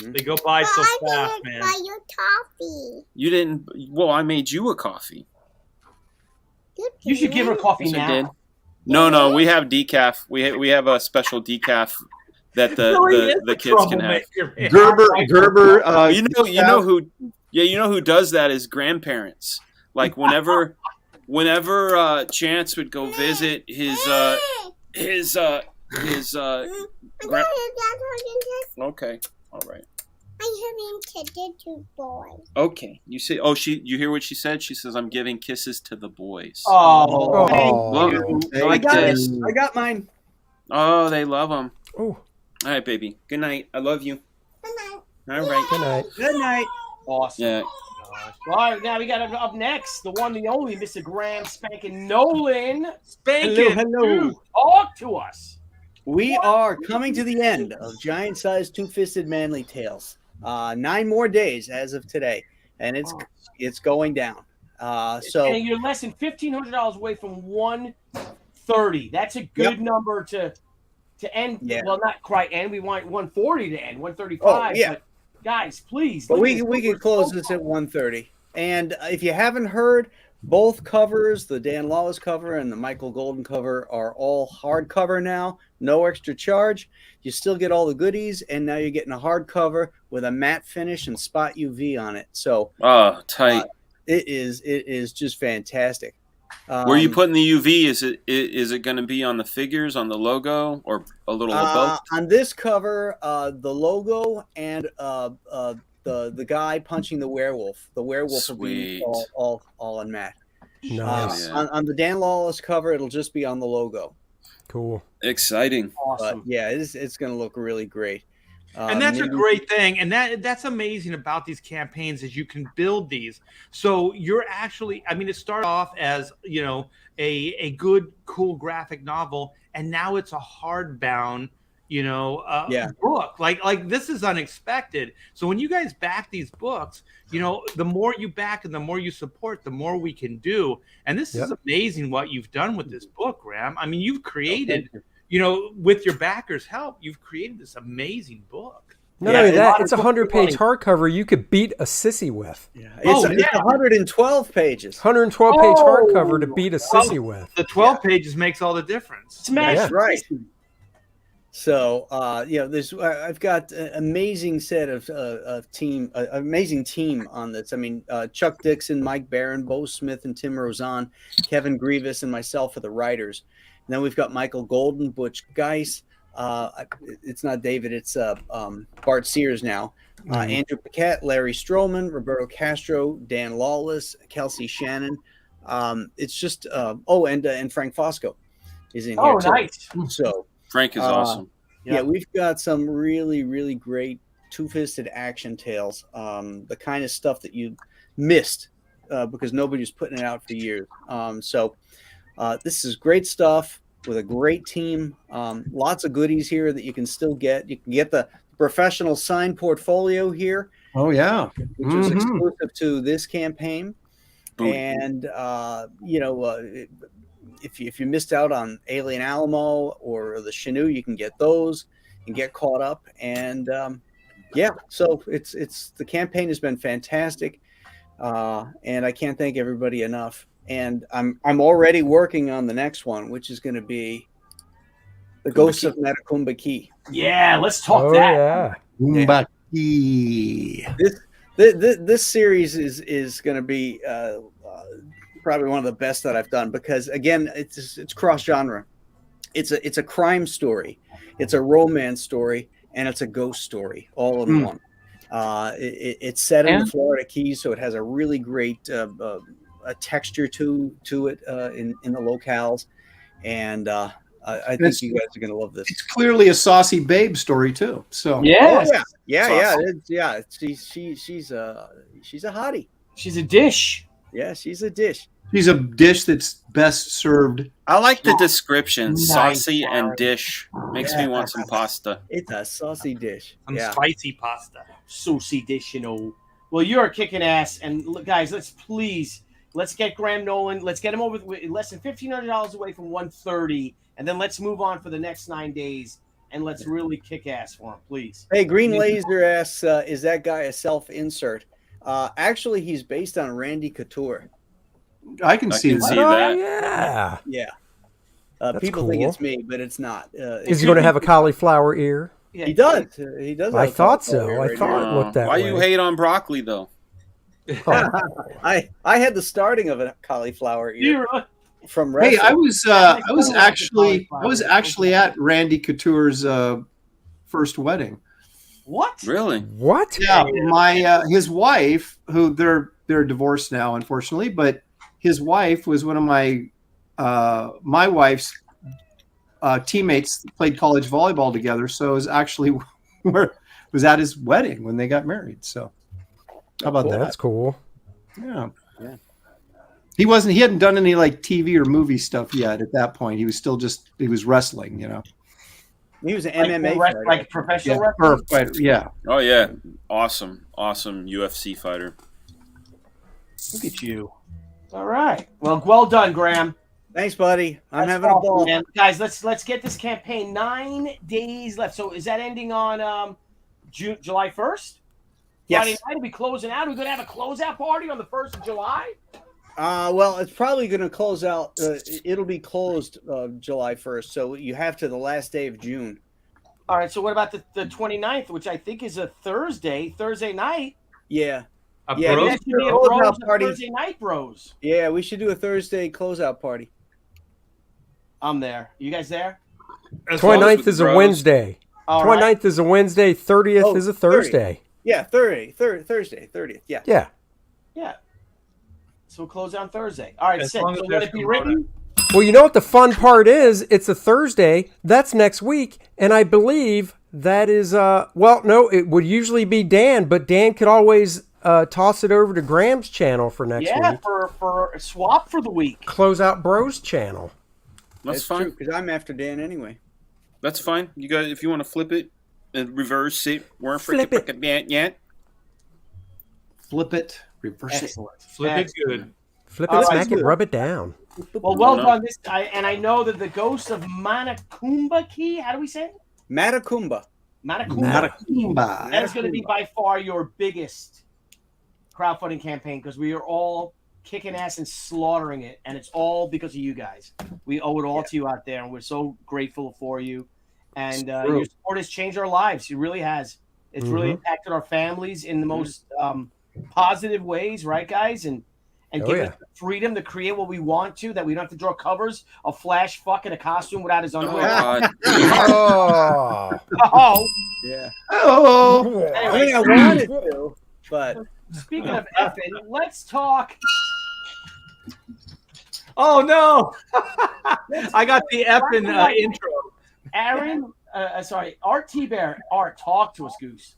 They go by so fast, man. Buy your coffee. You didn't. Well, I made you a coffee. You should give her coffee now. I did. No, we have decaf. We have a special decaf that the kids can have. Gerber. You know who does that is grandparents. Like whenever Chance would go visit his Okay, all right. I'm giving kisses to boys. Okay. You say, you hear what she said? She says, I'm giving kisses to the boys. Oh, Oh. Look, like this. I got mine. Oh, they love them. Oh. All right, baby. Good night. I love you. Good night. All right. Good night. Good night. awesome. Yeah. All right, now we got up next, the one, the only, Mr. Graham Spankin' Nolan. Hello. Talk to us. We are coming to the end of giant-sized two-fisted manly tales. 9 more days as of today, and it's going down. So and you're less than $1,500 away from 130. That's a good number to end. Yeah. Well, not quite end. We want 140 to end. 135. Oh, yeah. But guys, please. But we can close this at 130. And if you haven't heard, both covers, the Dan Lawless cover and the Michael Golden cover, are all hardcover now. No extra charge. You still get all the goodies, and now you're getting a hardcover with a matte finish and spot UV on it. So tight. It is just fantastic. Where are you putting the UV? Is it going to be on the figures, on the logo, or a little of both? On this cover, the logo and the guy punching the werewolf. The werewolf will be all in matte. Nice. On the Dan Lawless cover, it'll just be on the logo. Cool. Exciting. Awesome. But yeah, it's going to look really great. And that's a great thing. And that's amazing about these campaigns is you can build these. So you're actually, I mean, it started off as, a good, cool graphic novel. And now it's a hardbound, book. Like this is unexpected. So when you guys back these books, the more you back and the more you support, the more we can do. And this is amazing what you've done with this book, Graham. I mean, you've created, with your backers' help, you've created this amazing book. Not only that, it's a 100-page hardcover you could beat a sissy with. Yeah. It's 112 pages. 112-page hardcover to beat a sissy with. The 12 pages makes all the difference. Smash. Right. So, I've got an amazing set of team, amazing team on this. I mean, Chuck Dixon, Mike Barron, Bo Smith, and Tim Rozon, Kevin Grievous, and myself are the writers. And then we've got Michael Golden, Butch Geis. It's not David, it's Bart Sears now. Andrew Paquette, Larry Stroman, Roberto Castro, Dan Lawless, Kelsey Shannon. It's just and Frank Fosco is in here too. Nice. So Frank is awesome. Yeah, we've got some really, really great two-fisted action tales. The kind of stuff that you missed because nobody's putting it out for years. This is great stuff with a great team. Lots of goodies here that you can still get. You can get the professional signed portfolio here. Oh, yeah. Which is exclusive to this campaign. Boom. And, if you missed out on Alien Alamo or the Chinook, you can get those and get caught up. And, so it's the campaign has been fantastic. And I can't thank everybody enough. And I'm already working on the next one, which is going to be the Ghosts of Metakumba Key. Yeah, let's talk that. Yeah. Key. This series is going to be probably one of the best that I've done because again, it's cross genre. It's a crime story, it's a romance story, and it's a ghost story all in one. It's set in the Florida Keys, so it has a really great a texture to it in the locales, and I think you guys are going to love this. It's clearly a saucy babe story too. So yeah. She's a hottie. She's a dish. Yeah, she's a dish. She's a dish that's best served. I like the description. Nice. Saucy and dish makes me want some pasta. It's a saucy dish. Some spicy pasta. Saucy dish, Well, you're kicking ass, and guys, let's get Graham Nolan. Let's get him over with less than $1,500 away from 130, and then let's move on for the next 9 days, and let's really kick ass for him, please. Hey, Green Laser asks, is that guy a self-insert? Actually, he's based on Randy Couture. I can see that. Oh, yeah. That's People think cool. it's me, but it's not. Is he going to have a cauliflower ear? Yeah, He does. He does. I have thought cauliflower so. ear I right thought now. it looked that Why way. you hate on broccoli though? I had the starting of a cauliflower ear from Hey, wrestling. I was actually at Randy Couture's first wedding. What? Really? What? Yeah, my his wife, who they're divorced now, unfortunately, but his wife was one of my wife's teammates. Played college volleyball together, so it was actually was at his wedding when they got married. So how about that? That's cool. Yeah. He hadn't done any like TV or movie stuff yet at that point. He was wrestling, you know. He was an MMA fighter. Like professional wrestler? Fighter, yeah. Oh yeah, awesome UFC fighter. Look at you. All right. Well done, Graham. Thanks, buddy. I'm having a ball. Man. Guys, let's get this campaign. 9 days left. So is that ending on July 1st? Yes. Friday night, will be closing out. Are we going to have a closeout party on the 1st of July? Well, it's probably going to close out. It'll be closed July 1st. So you have to the last day of June. All right. So what about the 29th, which I think is a Thursday night? Yeah. A Yeah, bros? That should be a Closeout bros, party. Thursday night bros. Yeah, we should do a Thursday closeout party. I'm there. You guys there? As long as 29th with is a bros. Wednesday. All 29th right. is a Wednesday. 30th is a Thursday. Yeah, Thursday, 30th. Yeah. Yeah. Yeah. So we'll close on Thursday. All right, As sick. long as So let there's it be Corona. written. Well, you know what the fun part is? It's a Thursday. That's next week. And I believe that is, no, it would usually be Dan, but Dan could always toss it over to Graham's channel for next week. For a swap for the week. Close out Bros channel. That's It's fine. true, because I'm after Dan anyway. That's fine. You guys, if you want to flip it and reverse it, we're Flip it. yet. Flip it, reverse Excellent. Flip it Excellent. good. Flip All it, right, smack it, good. rub it down. Well No. done. I know that the ghost of Manakumba Key, how do we say it? Matakumba. Manakumba. Matakumba. That is going to be by far your biggest crowdfunding campaign because we are all kicking ass and slaughtering it, and it's all because of you guys. We owe it all to you out there, and we're so grateful for you. And your support has changed our lives. It really has. It's really impacted our families in the most positive ways, right, guys? And give us the freedom to create what we want to, that we don't have to draw covers of Flash fucking a costume without his Oh, underwear. God. Oh. Oh, Yeah. Oh, I mean, I wanted to, but speaking of effing, let's talk. Oh no! I got the effing intro. Aaron, Art Thibert. Art, talk to us, Goose.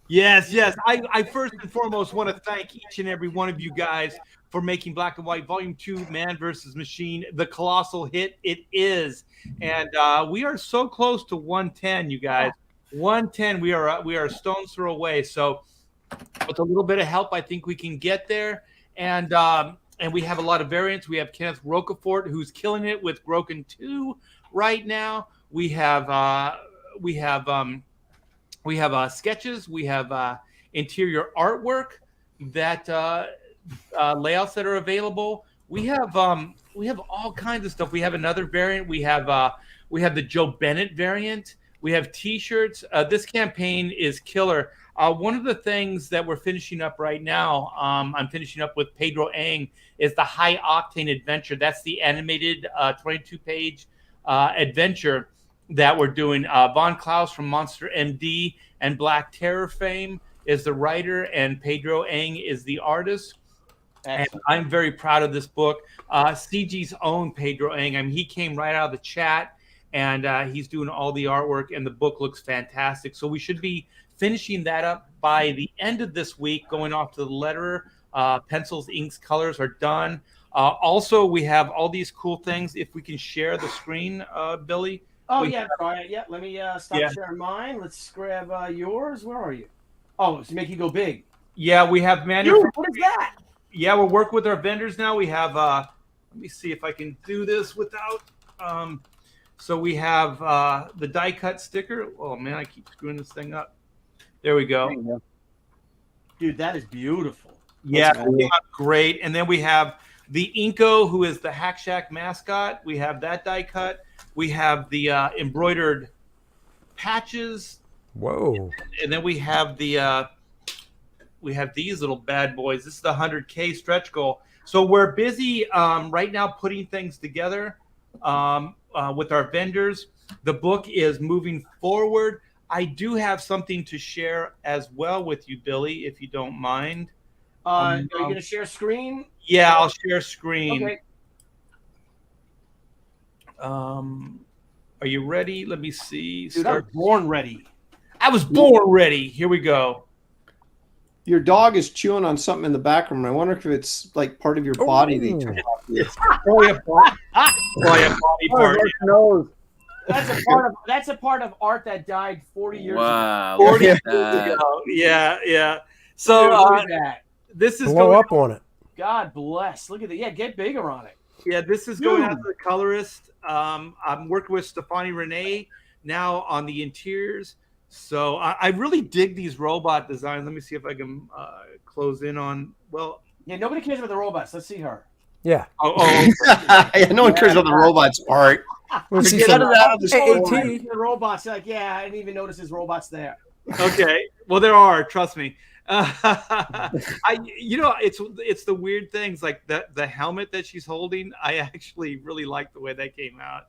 Yes. I first and foremost want to thank each and every one of you guys for making Black and White Volume 2, Man vs. Machine, the colossal hit it is. And we are so close to 110, you guys. 110, we are a stone's throw away. So with a little bit of help, I think we can get there. And we have a lot of variants. We have Kenneth Rocafort, who's killing it with Broken 2 right now. We have sketches. We have interior artwork that layouts that are available. We have all kinds of stuff. We have another variant. We have the Joe Bennett variant. We have T-shirts. This campaign is killer. One of the things that we're finishing up right now, I'm finishing up with Pedro Ang, is the High Octane Adventure. That's the animated 22-page adventure that we're doing. Von Klaus from Monster MD and Black Terror fame is the writer, and Pedro Ang is the artist. And I'm very proud of this book. CG's own Pedro Ang. I mean, he came right out of the chat, and he's doing all the artwork, and the book looks fantastic. So we should be finishing that up by the end of this week, going off to the letterer. Pencils, inks, colors are done. Also, we have all these cool things. If we can share the screen, Billy. Oh, yeah. All right. Yeah. Let me stop sharing mine. Let's grab yours. Where are you? Oh, to make you go big. Yeah, we have What is that? Yeah, we're working with our vendors now. We have, let me see if I can do this without, so we have the die cut sticker. Oh man, I keep screwing this thing up. There we go. Dude, that is beautiful. Yeah, great. And then we have the Inko, who is the Hack Shack mascot. We have that die cut. We have the embroidered patches. Whoa. And then we have the we have these little bad boys. This is the 100K stretch goal. So we're busy right now putting things together with our vendors. The book is moving forward. I do have something to share as well with you, Billy, if you don't mind. Are you going to share screen? Yeah, I'll share screen. Okay. Are you ready? Let me see. Dude, I was born ready. I was born ready. Here we go. Your dog is chewing on something in the background. I wonder if it's like part of your body that you took off. It's probably a body part. That's a part of art that died 40 years Wow. ago. 40 years ago. Yeah. So Look at that. this is Blow going up on it. God bless. Look at that. Yeah, get bigger on it. Yeah, this is going out to the colorist. I'm working with Stefani Renee now on the interiors. So I really dig these robot designs. Let me see if I can close in on. Well, yeah, nobody cares about the robots. Let's see her. Yeah. Yeah, no one cares about the robots part. We'll see Get some it out of the store. AAT. The robots. You're like, yeah, I didn't even notice there's robots there. Okay. Well, there are. Trust me. It's the weird things like the helmet that she's holding. I actually really like the way that came out.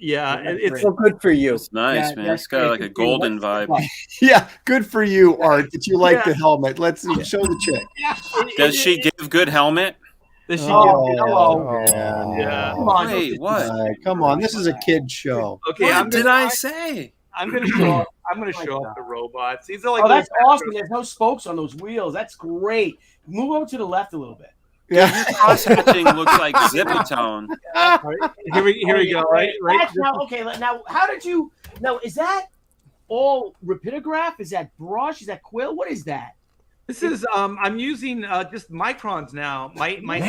It's so good for you. It's nice, man. It's got like a golden vibe. Yeah, good for you, Art, that you like the helmet. Let's show the chick. Does she give good helmet? Does she Oh, yeah. Come on, Wait, what? Come on, this is a kid's show. Okay, What did I say? I'm gonna show off the robots. These are like that's awesome. There's no spokes on those wheels. That's great. Move over to the left a little bit. Yeah, Cross-hatching looks like Zipatone. Here we go. Right. Now, how did you? Now, is that all rapidograph? Is that brush? Is that quill? What is that? This is I'm using just microns now. My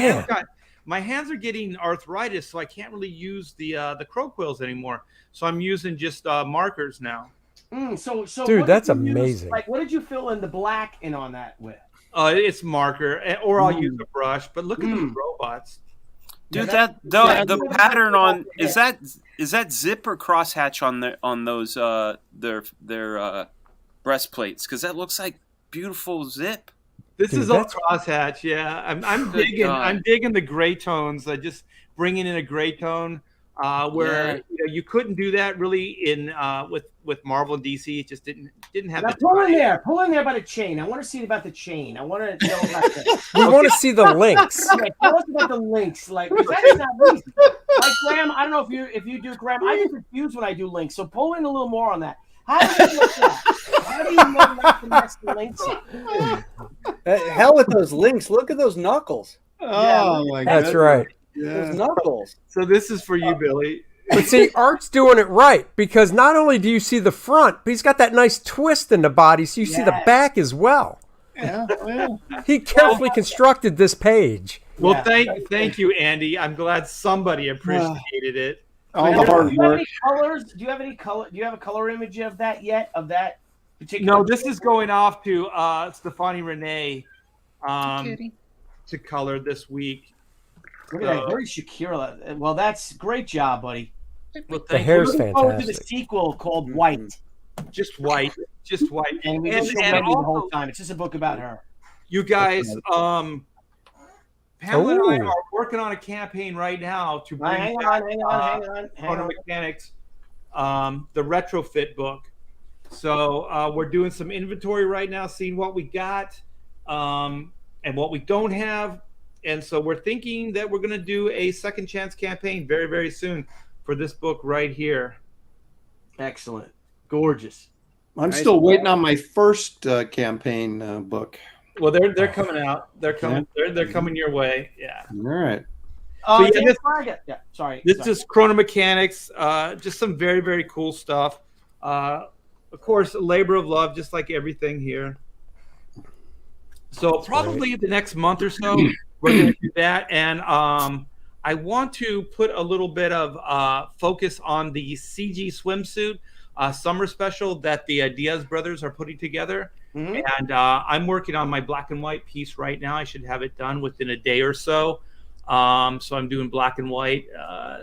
hands are getting arthritis, so I can't really use the crow quills anymore. So I'm using just markers now. So dude, that's amazing. Like, what did you fill in the black in on that with? It's marker, or I'll use a brush. But look at those robots. Dude, the pattern on is that zip or crosshatch on those their breastplates? Because that looks like beautiful zip. This is all crosshatch. Yeah, I'm digging the gray tones. Just bringing in a gray tone where you couldn't do that really in with Marvel and DC. It just didn't have. Now pull in there by the chain. I want to see about the chain. I want to know about that. We want to see the links. Okay, tell us about the links. Like, that is not easy. Like, Graham, I don't know if you do, Graham. I get confused when I do links. So pull in a little more on that. How do you know that? How do you know not to mess the links up? Hell with those links. Look at those knuckles. Oh my God. That's right. Those knuckles. So this is for you, Billy. But see, Art's doing it right because not only do you see the front, but he's got that nice twist in the body, so you see the back as well. Yeah. He carefully constructed this page. Well, thank you, Andy. I'm glad somebody appreciated it. All the hard work. Do you have any color? Do you have a color image of that yet? Of that particular? No, this is going off to Stefani Renee to color this week. Look at that, very Shakira. Well, that's great job, buddy. Well, The hair's Looking forward to the fantastic. sequel called White. Just white. And we just show Megan the whole time. It's just a book about her. You guys, Pamela and I are working on a campaign right now to bring Hang back on. Mechanics, the retrofit book. So we're doing some inventory right now, seeing what we got and what we don't have. And so we're thinking that we're going to do a second chance campaign very, very soon for this book right here. Excellent. Gorgeous. I'm still waiting on my first campaign book. Well, they're coming out. They're coming. They're coming your way. Yeah. All right. This is Chrono Mechanics. Just some very, very cool stuff. Of course, a labor of love, just like everything here. So probably the next month or so, we're going to do that. And I want to put a little bit of focus on the CG swimsuit summer special that the Diaz brothers are putting together. Mm-hmm. And I'm working on my black and white piece right now. I should have it done within a day or so. So I'm doing black and white,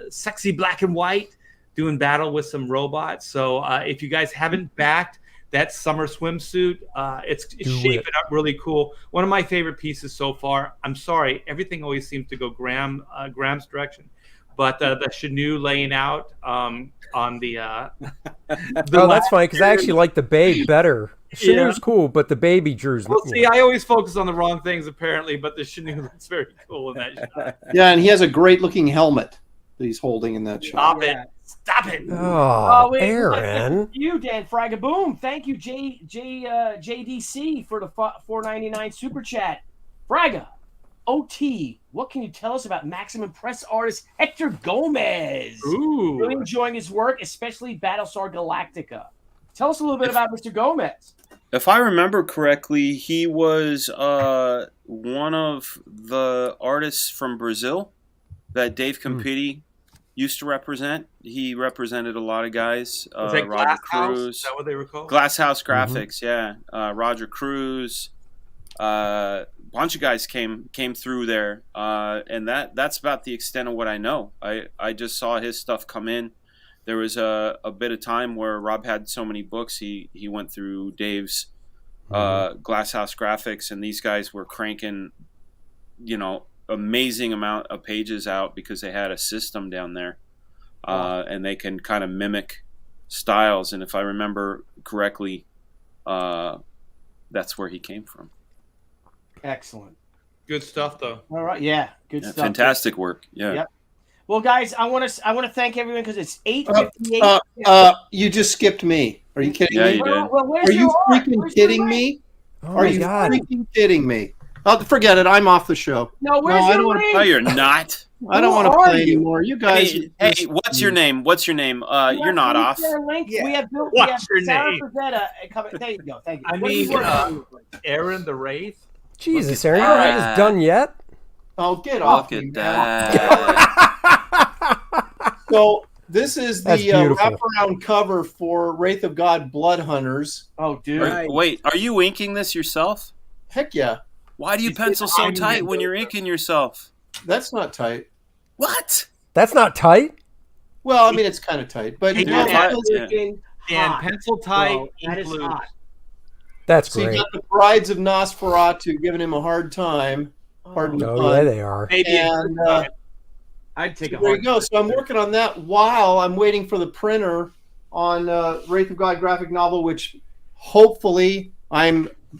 sexy black and white, doing battle with some robots. So if you guys haven't backed that summer swimsuit, it's shaping up really cool. One of my favorite pieces so far. I'm sorry, everything always seems to go Graham's direction. but the Chenoo laying out on the. That's fine because I actually like the babe better. Chenoo's cool, but the baby Drew's. Well, see, I always focus on the wrong things apparently, but the Chenoo looks very cool in that shot. Yeah, and he has a great looking helmet that he's holding in that shot. Stop it! Oh, wait, Aaron. You, Dan Fraga. Boom. Thank you, JDC, for the $4.99 super chat. Fraga, OT, what can you tell us about Maximum Press artist Hector Gomez? Ooh. Really enjoying his work, especially Battlestar Galactica. Tell us a little bit about Mr. Gomez. If I remember correctly, he was one of the artists from Brazil that Dave Campiti used to represent. He represented a lot of guys. Roger Cruz. Is that what they were called? Glasshouse Graphics, yeah. Roger Cruz. Bunch of guys came through there, and that's about the extent of what I know. I just saw his stuff come in. There was a bit of time where Rob had so many books, he went through Dave's Glasshouse Graphics, and these guys were cranking, amazing amount of pages out because they had a system down there, and they can kind of mimic styles. And if I remember correctly, that's where he came from. Excellent. Good stuff, though. All right, yeah, good stuff. Fantastic work. Yeah. Yep. Well, guys, I want to thank everyone because it's 8:58. You just skipped me. Are you kidding me? You did. Well, Are you freaking kidding me? Are you freaking kidding me? Forget it. I'm off the show. No, where's your link? No, you're not. I don't want to play anymore. You guys. Hey, what's your name? What's your name? You're not off. Yeah. We have What's your Sarah name? Frazetta coming. There you go. Thank you. I mean, Aaron the Wraith. Jesus, Aaron, you don't have this done yet? Oh, get off. Look at that. So this is the wraparound cover for Wraith of God Blood Hunters. Oh, dude. Wait, are you inking this yourself? Heck yeah. Why do you pencil so tight when you're inking yourself? That's not tight. What? That's not tight? Well, I mean, it's kind of tight. But And pencil tight. That is hot. That's so great. you got the Brides of Nosferatu giving him a hard time. Pardon the pun. Yeah, they are. And I'd take a there you go. So I'm working on that while I'm waiting for the printer on Wraith of God graphic novel, which hopefully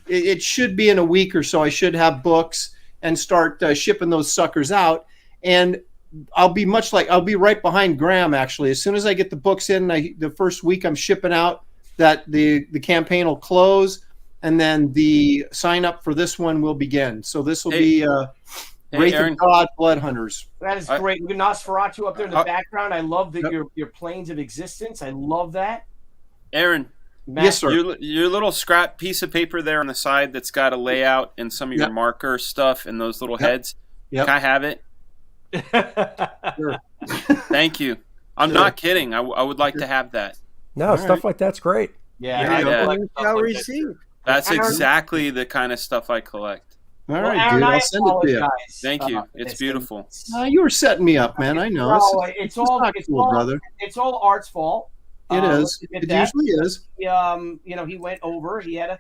it should be in a week or so. I should have books and start shipping those suckers out. And I'll be right behind Graham, actually. As soon as I get the books in, the first week I'm shipping out, that the campaign will close, and then the sign up for this one will begin. So this will be Wraith of God Blood Hunters. That is great. Look at Nosferatu up there in the background. I love your planes of existence. I love that. Aaron. Yes, sir. Your little scrap piece of paper there on the side that's got a layout and some of your marker stuff and those little heads. Yep. Can I have it? Sure. Thank you. I'm not kidding. I would like to have that. No, stuff like that's great. Yeah. That's exactly the kind of stuff I collect. All right, dude. I'll send it to you. Thank you. It's beautiful. You were setting me up, man. I know. It's all brother. It's all Art's fault. It is. It usually is. He went over. He had a.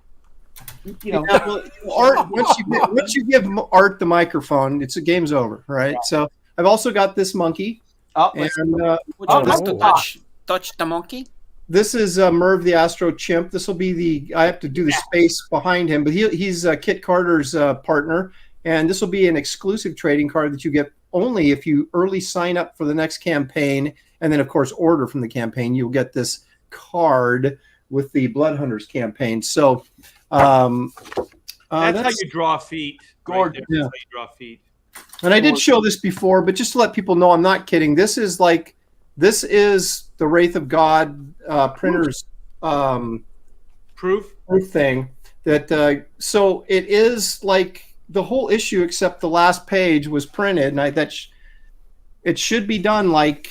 Art. Once you give Art the microphone, the game's over, right? Yeah. So I've also got this monkey. Touch the monkey. This is Merv the Astro Chimp. This will be I have to do the space behind him, but he's Kit Carter's partner, and this will be an exclusive trading card that you get only if you early sign up for the next campaign, and then of course order from the campaign. You'll get this card with the Blood Hunters campaign. So that's how you draw feet. Gorgeous. Right, that's how you draw feet. And I did show this before, but just to let people know, I'm not kidding. This is the Wraith of God printer's proof thing. That so it is like the whole issue except the last page was printed, and it should be done like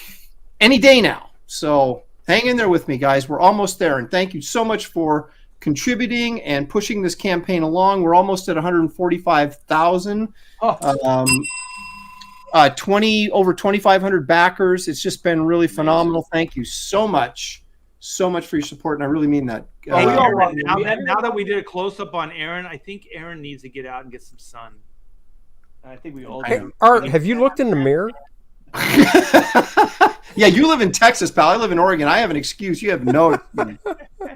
any day now. So hang in there with me, guys. We're almost there, and thank you so much for contributing and pushing this campaign along. We're almost at 145,000. Over 2,500 backers. It's just been really phenomenal. Thank you so much for your support, and I really mean that. Now that we did a close up on Aaron, I think Aaron needs to get out and get some sun. I think we all. Hey, Art, have you looked in the mirror? Yeah, you live in Texas, pal. I live in Oregon. I have an excuse. You have no.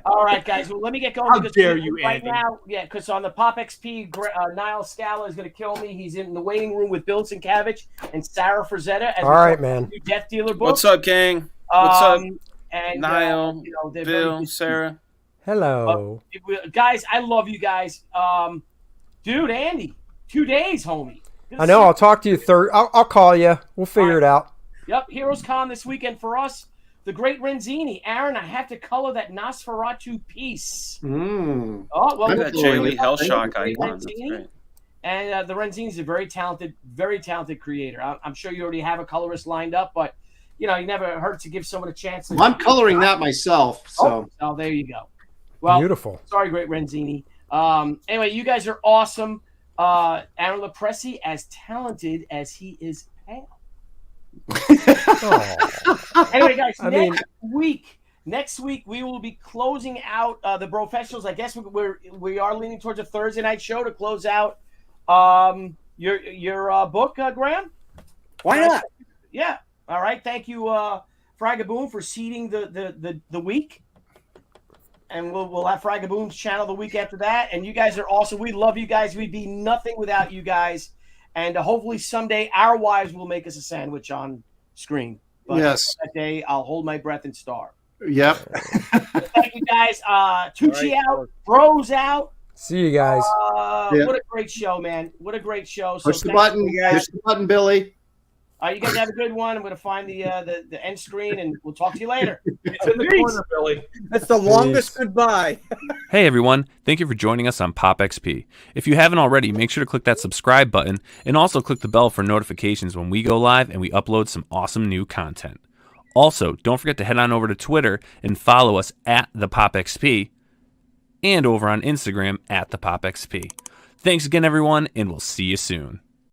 All right, guys. Well, let me get going. How because dare you, right Andy. now? Yeah, because on the PopXP, Niall Scala is going to kill me. He's in the waiting room with Bill Sienkiewicz and Sarah Frazetta. All right, man. New Death Dealer book. What's up, gang? What's up, And Niall, they're Bill, very- Sarah? Hello. Guys, I love you guys. Dude, Andy, 2 days, homie. Good to I know. see I'll talk to you I'll call you. We'll figure it out. Yep, Heroes Con this weekend for us. The Great Renzini. Aaron, I have to color that Nosferatu piece. Mm. Oh, well, That Jay Lee Hellshock Great icon. That's Renzini. great. And the Renzini is a very talented creator. I'm sure you already have a colorist lined up, but you never hurts to give someone a chance. I'm coloring that myself. So. Oh, there you go. Well, Beautiful. Sorry, Great Renzini. Anyway, you guys are awesome. Aaron Lopresti, as talented as he is pale. Anyway, guys, next week we will be closing out the Brofessionals. I guess we are leaning towards a Thursday night show to close out your book, Graham. Why not? Yeah. All right. Thank you, Fraga Boom, for seeding the week. And we'll have Fraga Boom's channel the week after that. And you guys are awesome. We love you guys. We'd be nothing without you guys. And hopefully someday our wives will make us a sandwich on screen. But yes. That day I'll hold my breath and starve. Yep. Thank you guys. Tucci out. Bros out. See you guys. What a great show, man. What a great show. Push the button. Push the button, Billy. You guys have a good one. I'm going to find the end screen, and we'll talk to you later. It's in the corner, Billy. That's the longest goodbye. Hey everyone, thank you for joining us on PopXP. If you haven't already, make sure to click that subscribe button and also click the bell for notifications when we go live and we upload some awesome new content. Also, don't forget to head on over to Twitter and follow us at the PopXP and over on Instagram at the PopXP. Thanks again everyone, and we'll see you soon.